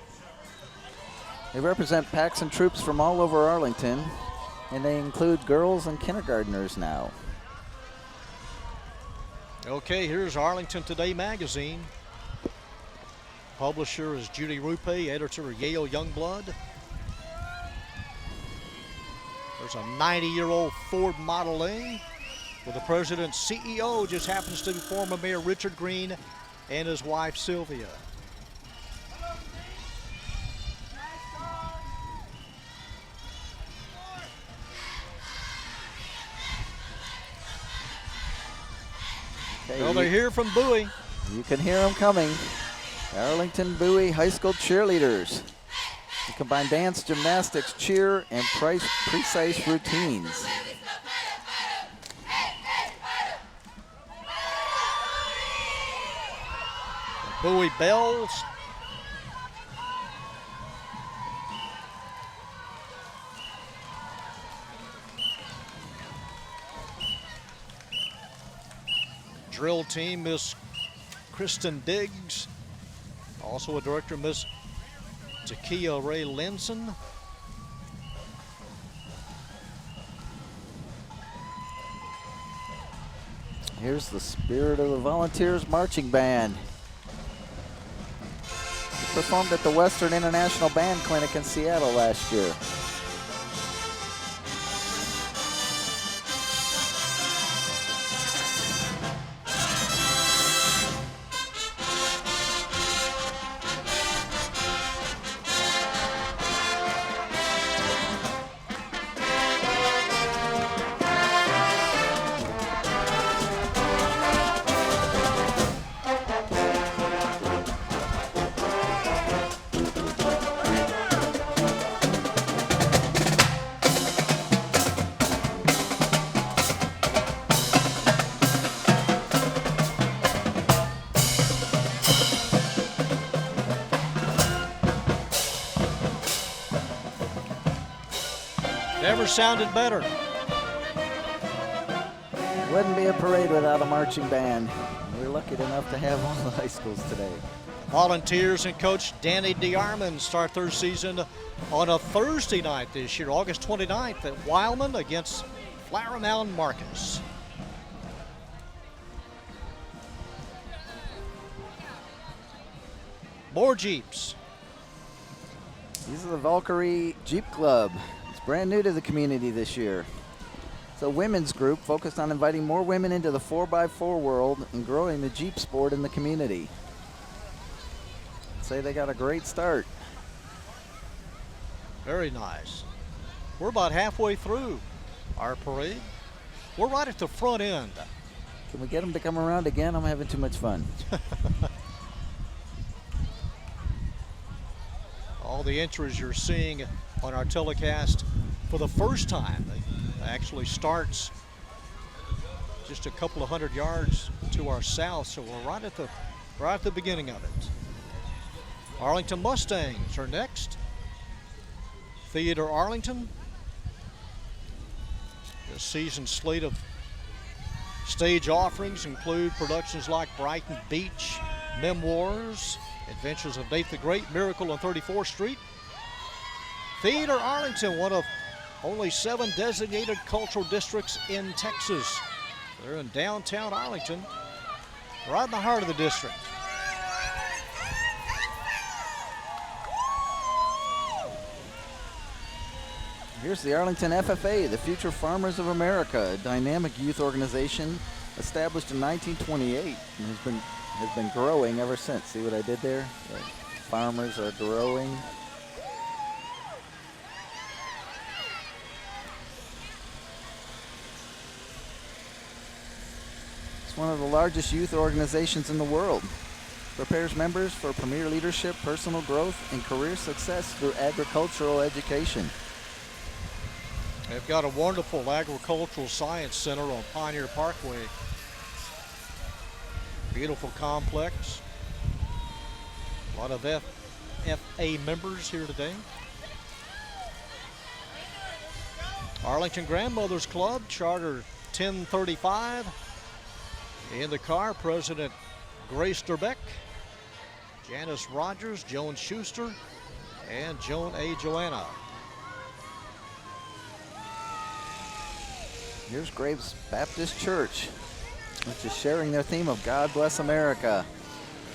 Speaker 2: They represent packs and troops from all over Arlington, and they include girls and kindergartners now.
Speaker 1: Okay, here's Arlington Today magazine. Publisher is Judy Rupe, editor Yale Youngblood. There's a 90-year-old Ford Model A, where the president's CEO just happens to be former Mayor Richard Green and his wife Sylvia.
Speaker 2: Okay,
Speaker 1: Well, they're here from Bowie.
Speaker 2: You can hear them coming. Arlington Bowie High School cheerleaders. They combine dance, gymnastics, cheer, and precise routines.
Speaker 1: Bowie Bells. Drill team, Miss Kristen Diggs. Also a director, Miss Takia Ray Linson.
Speaker 2: Here's the Spirit of the Volunteers Marching Band. They performed at the Western International Band Clinic in Seattle last year.
Speaker 1: Never sounded better.
Speaker 2: Wouldn't be a parade without a marching band. We're lucky enough to have all the high schools today.
Speaker 1: Volunteers and Coach Danny DeArmond start their season on a Thursday night this year, August 29th at Wildman against Flower Mound Marcus. More Jeeps.
Speaker 2: These are the Valkyrie Jeep Club. It's brand new to the community this year. It's a women's group focused on inviting more women into the 4x4 world and growing the Jeep sport in the community. I'd say they got a great start.
Speaker 1: Very nice. We're about halfway through our parade. We're right at the front end.
Speaker 2: Can we get them to come around again? I'm having too much fun.
Speaker 1: All the entries you're seeing on our telecast for the first time. It actually starts just a couple of hundred yards to our south, so we're right at the beginning of it. Arlington Mustangs are next. Theater Arlington. The season slate of Stage offerings include productions like Brighton Beach, Memoirs, Adventures of Nate the Great, Miracle on 34th Street. Theater Arlington, one of only 7 designated cultural districts in Texas. They're in downtown Arlington, right in the heart of the district.
Speaker 2: Here's the Arlington FFA, the Future Farmers of America, a dynamic youth organization established in 1928 and has been growing ever since. See what I did there? The farmers are growing. It's one of the largest youth organizations in the world. Prepares members for premier leadership, personal growth, and career success through agricultural education.
Speaker 1: They've got a wonderful agricultural science center on Pioneer Parkway. Beautiful complex. A lot of FFA members here today. Arlington Grandmothers Club, Charter 1035. In the car, President Grace Derbeck, Janice Rogers, Joan Schuster, and Joan A. Joanna.
Speaker 2: Here's Graves Baptist Church, which is sharing their theme of God Bless America.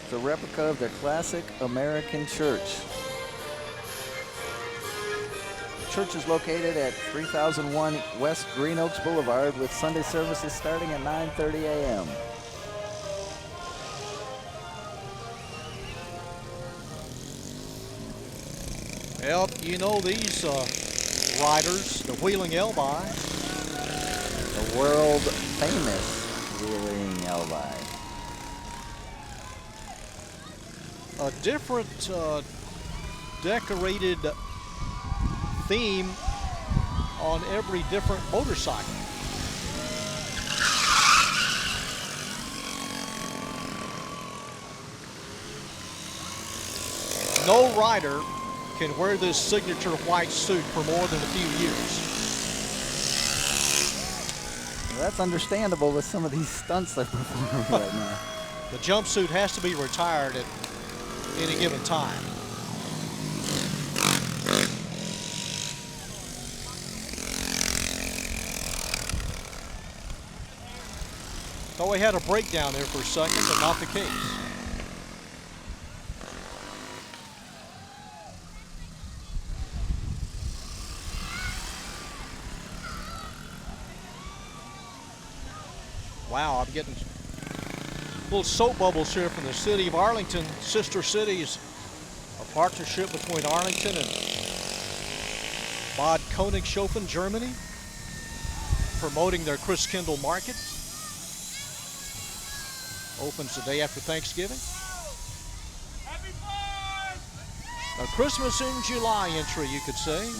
Speaker 2: It's a replica of their classic American church. The church is located at 3001 West Green Oaks Boulevard with Sunday services starting at 9:30 a.m.
Speaker 1: Well, you know these riders, the Wheeling Elby.
Speaker 2: The world famous Wheeling Elby.
Speaker 1: A different decorated theme on every different motorcycle. No rider can wear this signature white suit for more than a few years.
Speaker 2: Well, that's understandable with some of these stunts they're performing right now.
Speaker 1: The jumpsuit has to be retired at any given time. Thought we had a breakdown there for a second, but not the case. Wow, I'm getting little soap bubbles here from the city of Arlington, sister cities, a partnership between Arlington and Bad Königshofen, Germany, promoting their Christkindl market. Opens the day after Thanksgiving.
Speaker 3: Happy Fourth!
Speaker 1: A Christmas in July entry, you could say.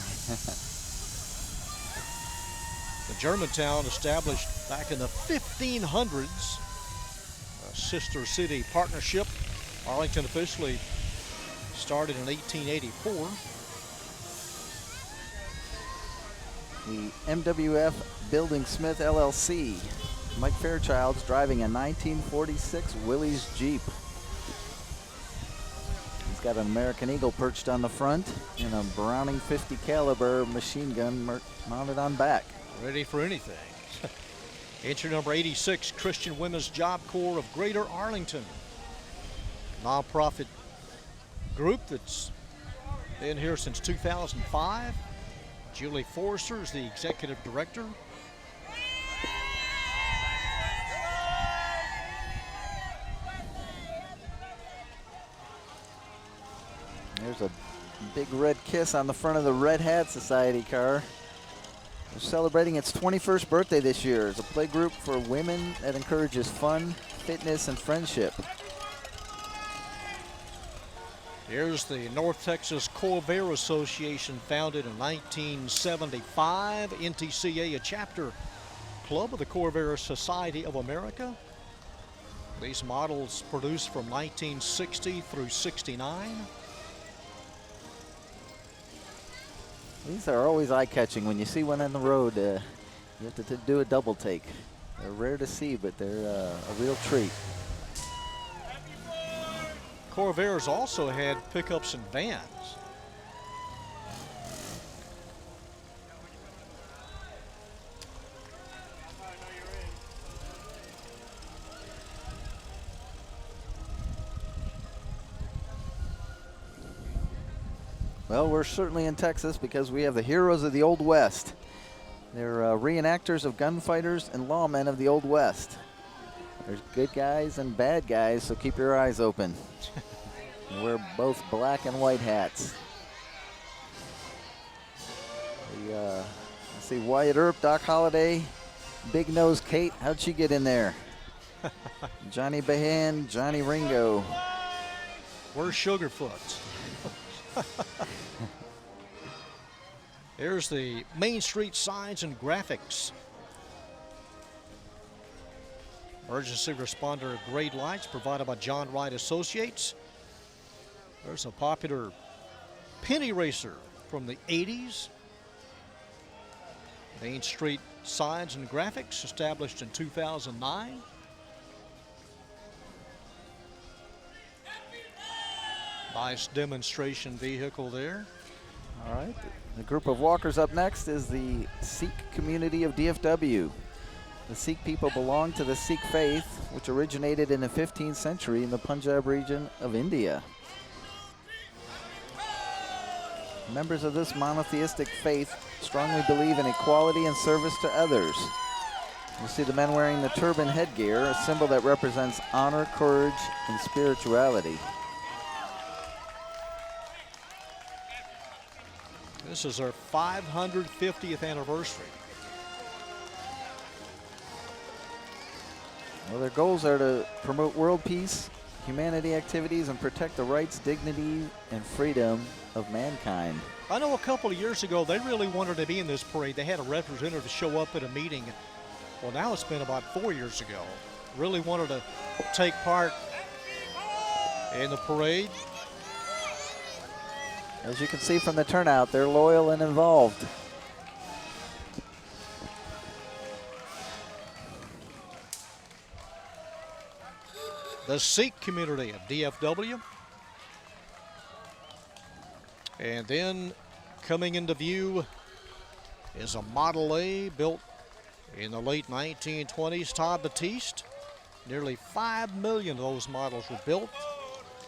Speaker 1: The Germantown, established back in the 1500s, a sister city partnership. Arlington officially started in 1884.
Speaker 2: The MWF Building Smith LLC. Mike Fairchild's driving a 1946 Willys Jeep. He's got an American Eagle perched on the front and a Browning 50 caliber machine gun mounted on back.
Speaker 1: Ready for anything. Entry number 86, Christian Women's Job Corps of Greater Arlington. Nonprofit group that's been here since 2005. Julie Forrester is the executive director.
Speaker 2: There's a big red kiss on the front of the Red Hat Society car. They're celebrating its 21st birthday this year. It's a play group for women that encourages fun, fitness, and friendship.
Speaker 1: Here's the North Texas Corvair Association, founded in 1975. NTCA, a chapter club of the Corvair Society of America. These models produced from 1960 through 69.
Speaker 2: These are always eye-catching. When you see one on the road, you have to do a double take. They're rare to see, but they're a real treat.
Speaker 1: Corvairs also had pickups and vans.
Speaker 2: Well, we're certainly in Texas because we have the heroes of the Old West. They're reenactors of gunfighters and lawmen of the Old West. There's good guys and bad guys, so keep your eyes open. They wear both black and white hats. Let's see, Wyatt Earp, Doc Holliday, Big Nose Kate. How'd she get in there? Johnny Behan, Johnny Ringo.
Speaker 1: Where's Sugarfoot? Here's the Main Street signs and graphics. Emergency responder grade lights provided by John Wright Associates. There's a popular penny racer from the 80s. Main Street signs and graphics established in 2009. Nice demonstration vehicle there.
Speaker 2: All right, the group of walkers up next is the Sikh community of DFW. The Sikh people belong to the Sikh faith, which originated in the 15th century in the Punjab region of India. Members of this monotheistic faith strongly believe in equality and service to others. You see the men wearing the turban headgear, a symbol that represents honor, courage, and spirituality.
Speaker 1: This is our 550th anniversary.
Speaker 2: Well, their goals are to promote world peace, humanity activities, and protect the rights, dignity, and freedom of mankind.
Speaker 1: I know a couple of years ago they really wanted to be in this parade. They had a representative show up at a meeting. Well, now it's been about 4 years ago. Really wanted to take part in the parade.
Speaker 2: As you can see from the turnout, they're loyal and involved.
Speaker 1: The Sikh community of DFW. And then coming into view is a Model A built in the late 1920s, Todd Batiste. Nearly 5 million of those models were built.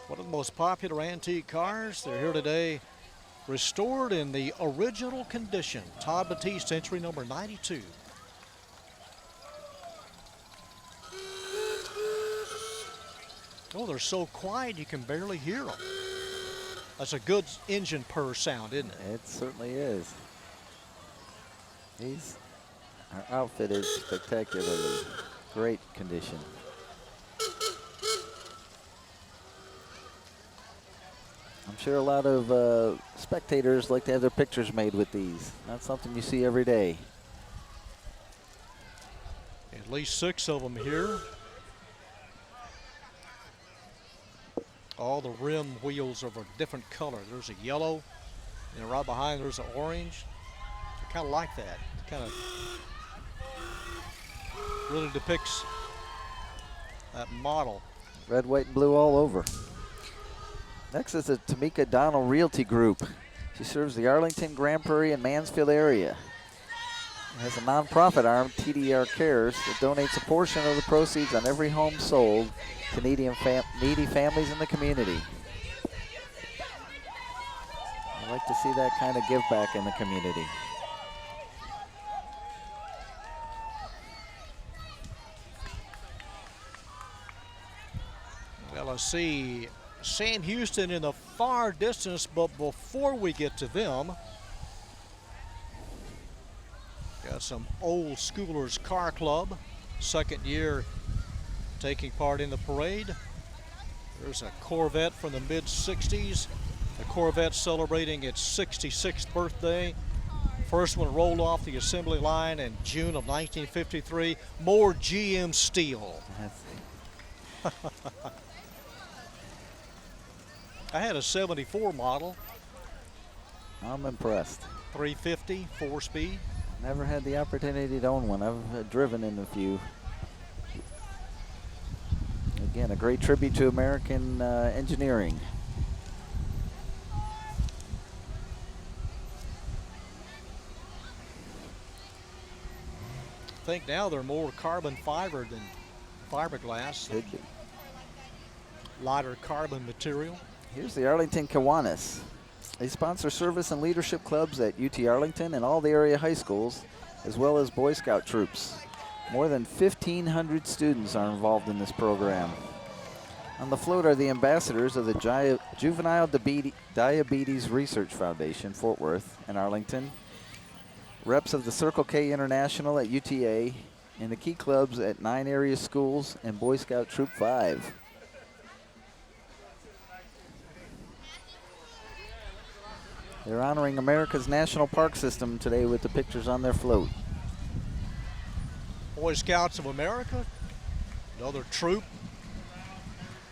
Speaker 1: One of the most popular antique cars. They're here today, restored in the original condition. Todd Batiste, entry number 92. Oh, they're so quiet you can barely hear them. That's a good engine purr sound, isn't it?
Speaker 2: It certainly is. Our outfit is spectacularly great condition. I'm sure a lot of spectators like to have their pictures made with these. Not something you see every day.
Speaker 1: At least 6 of them here. All the rim wheels are of a different color. There's a yellow, and right behind there's an orange. I kind of like that. It kind of really depicts that model.
Speaker 2: Red, white, and blue all over. Next is the Tamika Donald Realty Group. She serves the Arlington, Grand Prairie, and Mansfield area. It has a nonprofit arm, TDR Cares, that donates a portion of the proceeds on every home sold to needy families in the community. I like to see that kind of give back in the community.
Speaker 1: Well, I see Sam Houston in the far distance, but before we get to them, got some old schoolers car club, second year taking part in the parade. There's a Corvette from the mid-60s. The Corvette celebrating its 66th birthday. First one rolled off the assembly line in June of 1953. More GM steel. I had a 74 model.
Speaker 2: I'm impressed.
Speaker 1: 350, 4-speed.
Speaker 2: Never had the opportunity to own one. I've driven in a few. Again, a great tribute to American engineering.
Speaker 1: I think now they're more carbon fiber than fiberglass.
Speaker 2: Could be.
Speaker 1: Lighter carbon material.
Speaker 2: Here's the Arlington Kiwanis. They sponsor service and leadership clubs at UT Arlington and all the area high schools, as well as Boy Scout troops. More than 1,500 students are involved in this program. On the float are the ambassadors of the Juvenile Diabetes Research Foundation, Fort Worth and Arlington, reps of the Circle K International at UTA, and the key clubs at 9 area schools and Boy Scout Troop 5. They're honoring America's national park system today with the pictures on their float.
Speaker 1: Boy Scouts of America, another troop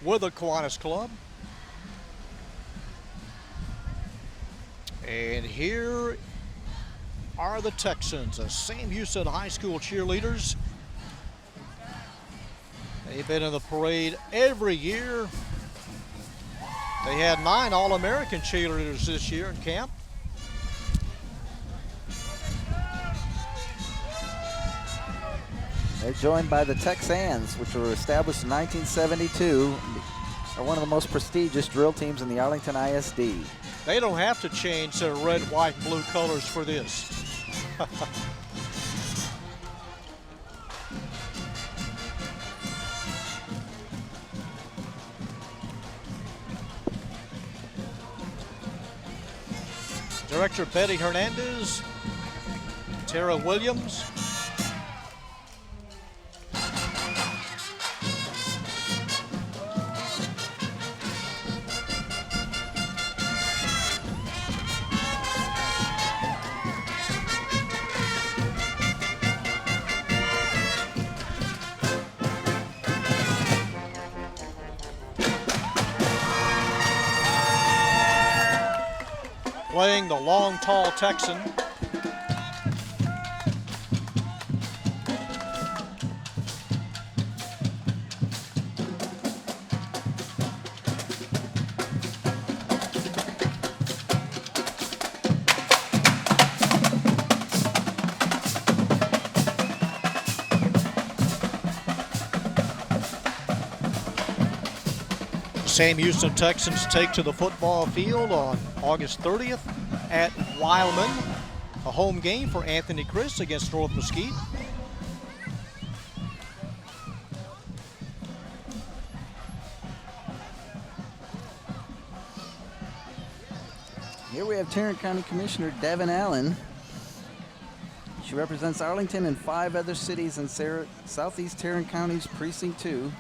Speaker 1: with the Kiwanis Club. And here are the Texans, the Sam Houston High School cheerleaders. They've been in the parade every year. They had 9 All-American cheerleaders this year in camp.
Speaker 2: They're joined by the Texans, which were established in 1972, are one of the most prestigious drill teams in the Arlington ISD.
Speaker 1: They don't have to change their red, white, and blue colors for this. Director Betty Hernandez, Tara Williams. Playing the long, tall Texan. Sam Houston Texans take to the football field on August 30th at Wildman, a home game for Anthony Chris against North Mesquite.
Speaker 2: Here we have Tarrant County Commissioner Devin Allen. She represents Arlington and 5 other cities in Southeast Tarrant County's Precinct 2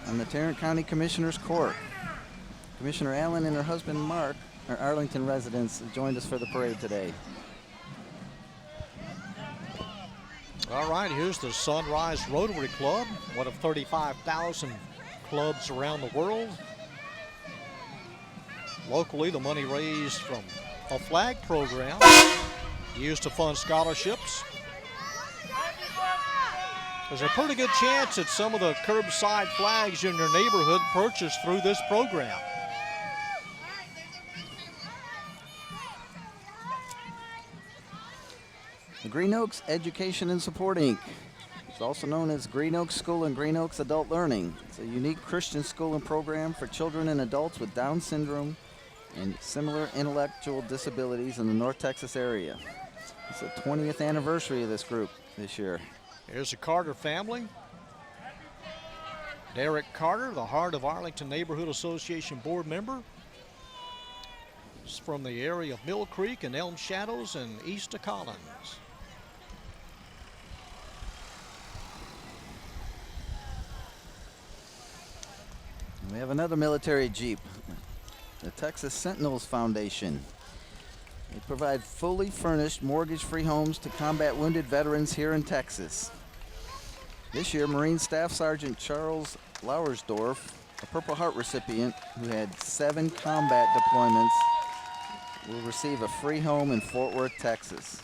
Speaker 2: on the Tarrant County Commissioner's Court. Commissioner Allen and her husband Mark are Arlington residents who joined us for the parade today.
Speaker 1: All right, here's the Sunrise Rotary Club, one of 35,000 clubs around the world. Locally, the money raised from a flag program used to fund scholarships. There's a pretty good chance that some of the curbside flags in your neighborhood purchased through this program.
Speaker 2: The Green Oaks Education and Support, Inc. It's also known as Green Oaks School and Green Oaks Adult Learning. It's a unique Christian school and program for children and adults with Down syndrome and similar intellectual disabilities in the North Texas area. It's the 20th anniversary of this group this year.
Speaker 1: Here's the Carter family. Derek Carter, the Heart of Arlington Neighborhood Association board member. He's from the area of Mill Creek and Elm Shadows and east of Collins.
Speaker 2: And we have another military Jeep, the Texas Sentinels Foundation. They provide fully furnished, mortgage-free homes to combat wounded veterans here in Texas. This year, Marine Staff Sergeant Charles Lauersdorf, a Purple Heart recipient who had 7 combat deployments, will receive a free home in Fort Worth, Texas.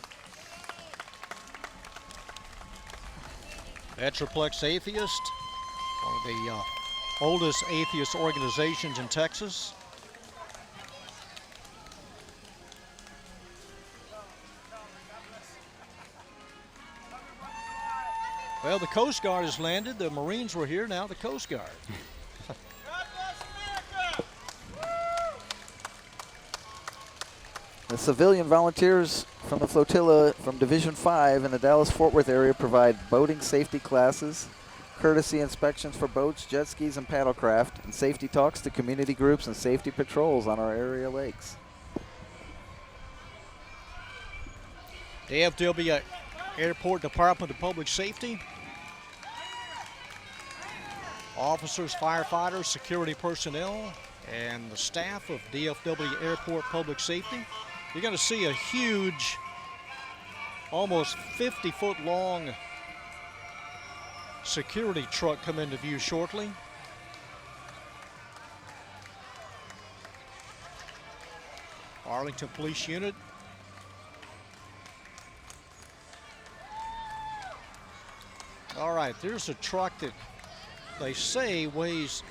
Speaker 1: Metroplex Atheist, one of the oldest atheist organizations in Texas. Well, the Coast Guard has landed. The Marines were here, now the Coast Guard.
Speaker 3: God bless America!
Speaker 2: The civilian volunteers from the flotilla from Division 5 in the Dallas-Fort Worth area provide boating safety classes, courtesy inspections for boats, jet skis, and paddlecraft, and safety talks to community groups and safety patrols on our area lakes.
Speaker 1: DFW Airport Department of Public Safety. Officers, firefighters, security personnel, and the staff of DFW Airport Public Safety. You're going to see a huge, almost 50-foot long security truck come into view shortly. Arlington Police Unit. All right, there's a truck that they say weighs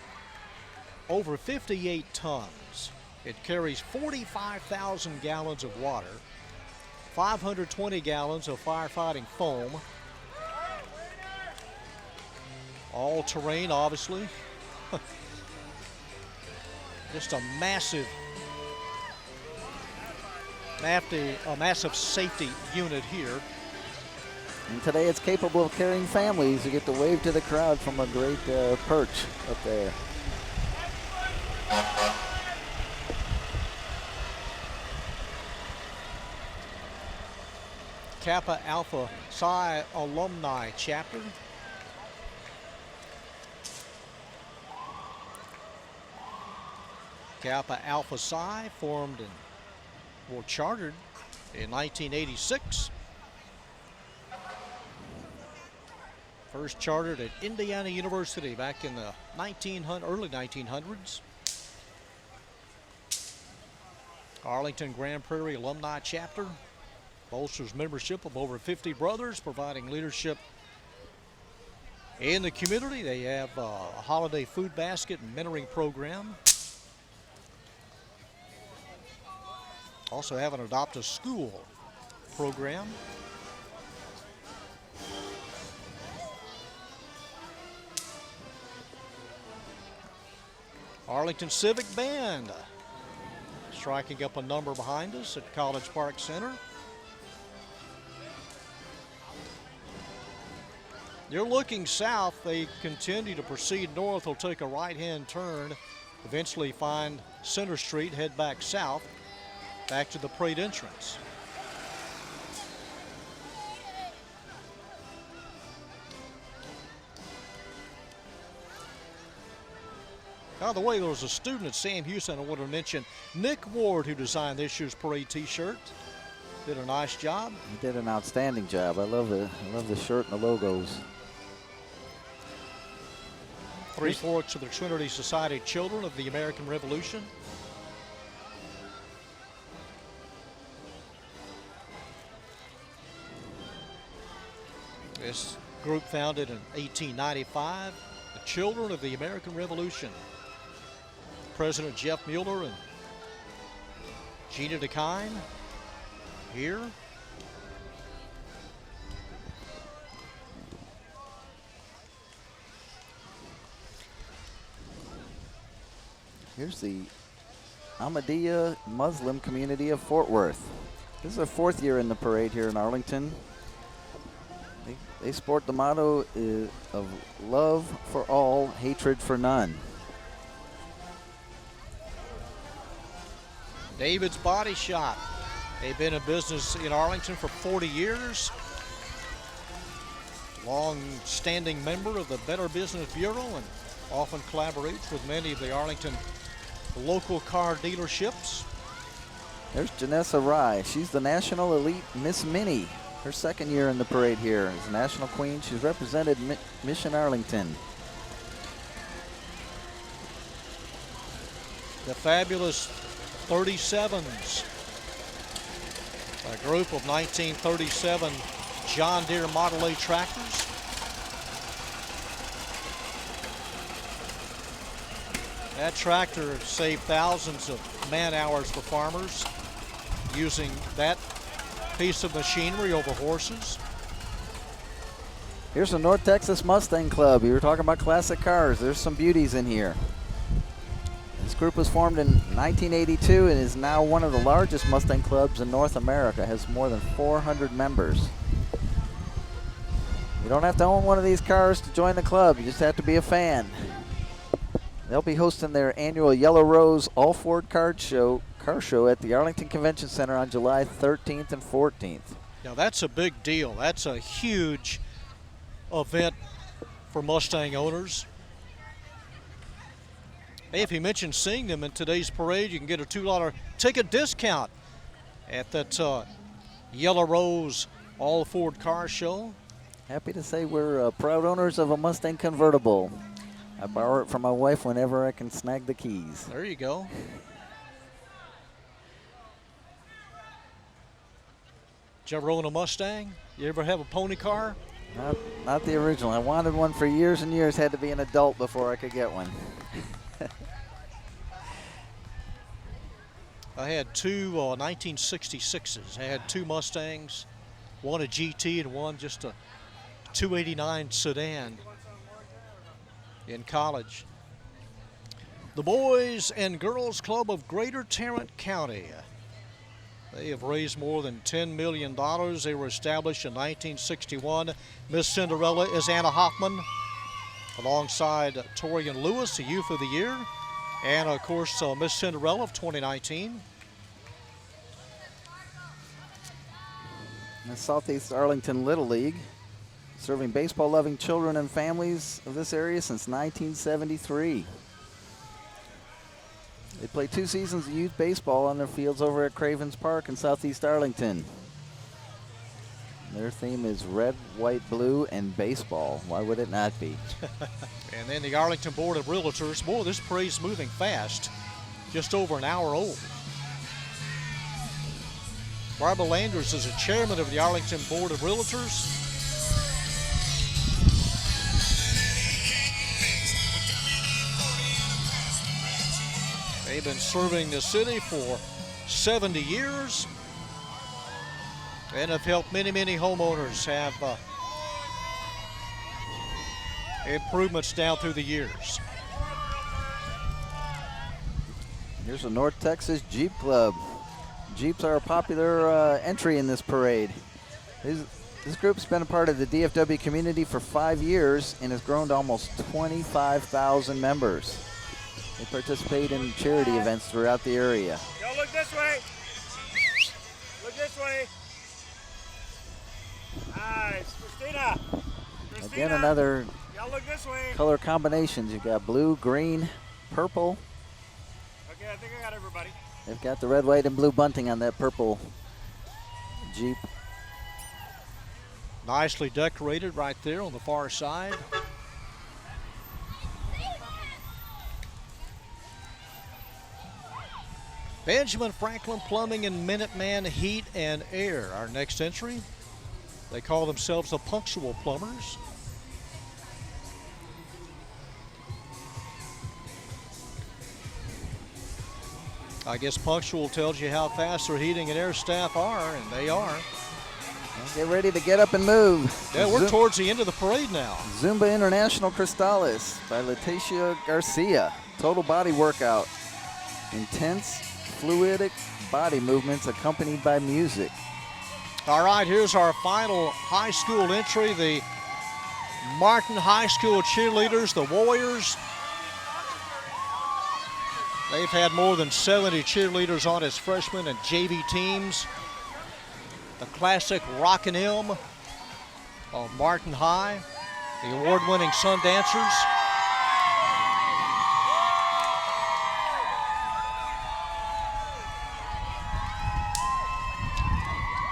Speaker 1: over 58 tons. It carries 45,000 gallons of water, 520 gallons of firefighting foam, all terrain, obviously. Just a massive safety unit here.
Speaker 2: And today it's capable of carrying families. You get to wave to the crowd from a great perch up there.
Speaker 1: Kappa Alpha Psi Alumni Chapter. Kappa Alpha Psi formed or chartered in 1986. First chartered at Indiana University back in the early 1900s. Arlington Grand Prairie Alumni Chapter bolsters membership of over 50 brothers, providing leadership in the community. They have a holiday food basket and mentoring program. Also have an adopt a school program. Arlington Civic Band striking up a number behind us at College Park Center. You're looking south. They continue to proceed north. They'll take a right-hand turn, eventually find Center Street, head back south, back to the parade entrance. By the way, there was a student at Sam Houston I want to mention, Nick Ward, who designed this year's parade t-shirt. Did a nice job.
Speaker 2: He did an outstanding job. I love the shirt and the logos.
Speaker 1: 3/4 of the Trinity Society Children of the American Revolution. This group founded in 1895, the Children of the American Revolution. President Jeff Mueller and Gina DeKine here.
Speaker 2: Here's the Ahmadiyya Muslim community of Fort Worth. This is their 4th year in the parade here in Arlington. They sport the motto of love for all, hatred for none.
Speaker 1: David's Body Shop. They've been in business in Arlington for 40 years. Long-standing member of the Better Business Bureau and often collaborates with many of the Arlington local car dealerships.
Speaker 2: There's Janessa Rye. She's the National Elite Miss Minnie. Her 2nd year in the parade here as National Queen. She's represented Mission Arlington.
Speaker 1: The fabulous 37s. A group of 1937 John Deere Model A tractors. That tractor saved thousands of man hours for farmers using that piece of machinery over horses.
Speaker 2: Here's the North Texas Mustang Club. You were talking about classic cars. There's some beauties in here. This group was formed in 1982 and is now one of the largest Mustang clubs in North America. It has more than 400 members. You don't have to own one of these cars to join the club. You just have to be a fan. They'll be hosting their annual Yellow Rose All Ford car show at the Arlington Convention Center on July 13th and 14th.
Speaker 1: Now that's a big deal. That's a huge event for Mustang owners. Hey, if you mention seeing them in today's parade, you can get a $2 ticket discount at that Yellow Rose All Ford car show.
Speaker 2: Happy to say we're proud owners of a Mustang convertible. I borrow it from my wife whenever I can snag the keys.
Speaker 1: There you go. Did you ever own a Mustang? You ever have a pony car?
Speaker 2: Not the original. I wanted one for years and years. Had to be an adult before I could get one.
Speaker 1: I had two 1966s. I had two Mustangs, one a GT and one just a 289 sedan in college. The Boys and Girls Club of Greater Tarrant County. They have raised more than $10 million. They were established in 1961. Miss Cinderella is Anna Hoffman, alongside Torian Lewis, the Youth of the Year, and of course Miss Cinderella of 2019.
Speaker 2: The Southeast Arlington Little League, serving baseball-loving children and families of this area since 1973. They play 2 seasons of youth baseball on their fields over at Cravens Park in Southeast Arlington. Their theme is red, white, blue, and baseball. Why would it not be?
Speaker 1: And then the Arlington Board of Realtors. Boy, this parade's moving fast. Just over an hour old. Barbara Landers is the chairman of the Arlington Board of Realtors. They've been serving the city for 70 years and have helped many, many homeowners have improvements down through the years.
Speaker 2: Here's the North Texas Jeep Club. Jeeps are a popular entry in this parade. This group's been a part of the DFW community for 5 years and has grown to almost 25,000 members. They participate in charity events throughout the area.
Speaker 3: Y'all look this way. Look this way. Nice. Christina.
Speaker 2: Again, another
Speaker 3: Y'all look this way.
Speaker 2: color combinations. You've got blue, green, purple.
Speaker 3: Okay, I think I got everybody.
Speaker 2: They've got the red, white, and blue bunting on that purple Jeep.
Speaker 1: Nicely decorated right there on the far side. Benjamin Franklin Plumbing and Minuteman Heat and Air, our next entry. They call themselves the Punctual Plumbers. I guess punctual tells you how fast their heating and air staff are, and they are.
Speaker 2: Get ready to get up and move.
Speaker 1: Yeah, we're towards the end of the parade now.
Speaker 2: Zumba International Cristales by Leticia Garcia. Total body workout. Intense, fluidic body movements accompanied by music.
Speaker 1: All right, here's our final high school entry. The Martin High School cheerleaders, the Warriors. They've had more than 70 cheerleaders on as freshmen and JV teams. The classic Rockin' M of Martin High, the award-winning Sun Dancers.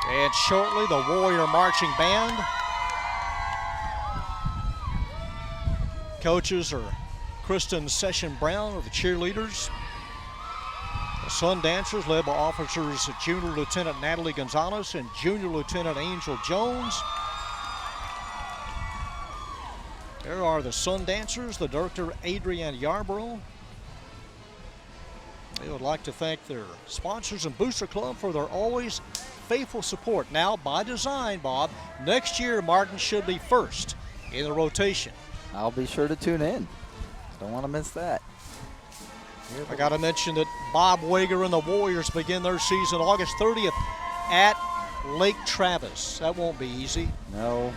Speaker 1: And shortly, the Warrior Marching Band. Coaches are Kristen Session Brown of the cheerleaders. The Sun Dancers led by officers Junior Lieutenant Natalie Gonzalez and Junior Lieutenant Angel Jones. There are the Sun Dancers, the director Adrienne Yarborough. They would like to thank their sponsors and Booster Club for their always faithful support. Now, by design, Bob, next year Martin should be first in the rotation.
Speaker 2: I'll be sure to tune in. Don't want to miss that.
Speaker 1: I got to mention that Bob Wager and the Warriors begin their season August 30th at Lake Travis. That won't be easy.
Speaker 2: No,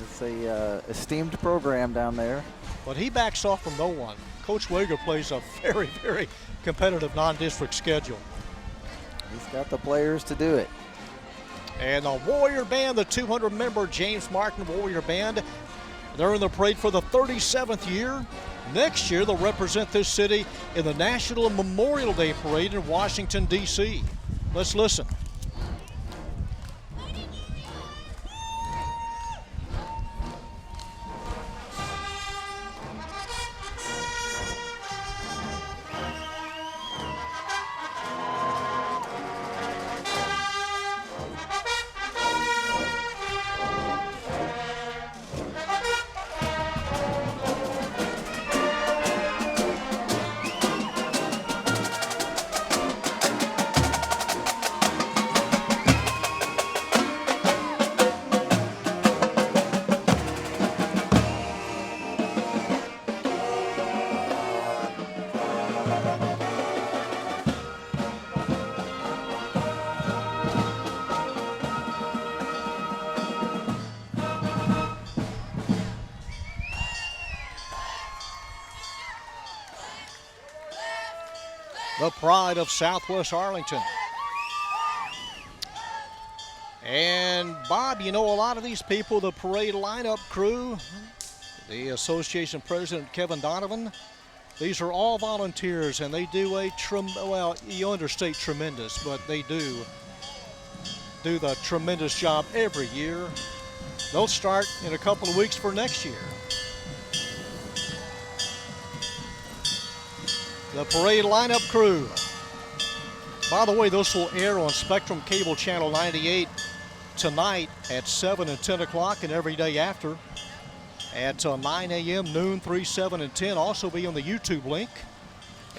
Speaker 2: it's a esteemed program down there.
Speaker 1: But he backs off from no one. Coach Wager plays a very, very competitive non-district schedule.
Speaker 2: He's got the players to do it.
Speaker 1: And the Warrior Band, the 200-member James Martin Warrior Band, they're in the parade for the 37th year. Next year, they'll represent this city in the National Memorial Day Parade in Washington, D.C. Let's listen. The pride of Southwest Arlington. And Bob, you know, a lot of these people, the parade lineup crew, the association president Kevin Donovan, these are all volunteers, and they do a well, you understate tremendous, but they do the tremendous job every year. They'll start in a couple of weeks for next year. The parade lineup crew. By the way, this will air on Spectrum Cable Channel 98 tonight at 7 and 10 o'clock, and every day after at 9 a.m., noon, 3, 7, and 10. Also be on the YouTube link.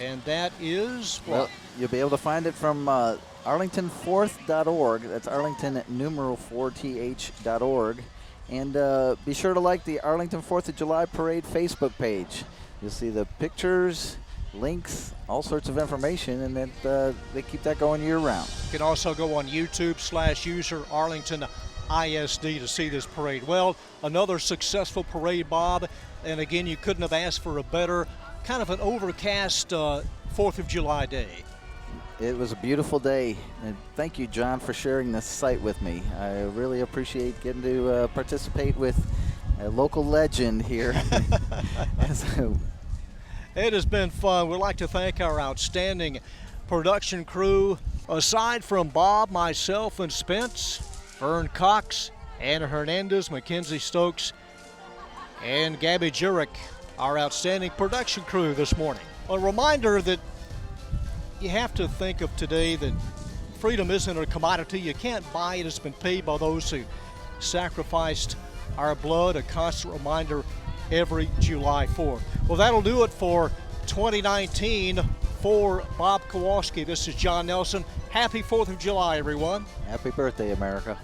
Speaker 1: And that is what?
Speaker 2: Well, you'll be able to find it from arlington4th.org. That's Arlington numeral 4th.org. And be sure to like the Arlington 4th of July Parade Facebook page. You'll see the pictures, links, all sorts of information, and that they keep that going year round.
Speaker 1: You can also go on YouTube/user Arlington ISD to see this parade. Well, another successful parade, Bob, and again, you couldn't have asked for a better, kind of an overcast 4th of July day.
Speaker 2: It was a beautiful day, and thank you, John, for sharing this site with me. I really appreciate getting to participate with a local legend here.
Speaker 1: It has been fun. We'd like to thank our outstanding production crew. Aside from Bob, myself, and Spence, Vern Cox, Anna Hernandez, Mackenzie Stokes, and Gabby Jurek, our outstanding production crew this morning. A reminder that you have to think of today that freedom isn't a commodity. You can't buy it. It's been paid by those who sacrificed our blood. A constant reminder every July 4th. Well, that'll do it for 2019. For Bob Kowalski, this is John Nelson. Happy 4th of July, everyone.
Speaker 2: Happy birthday, America.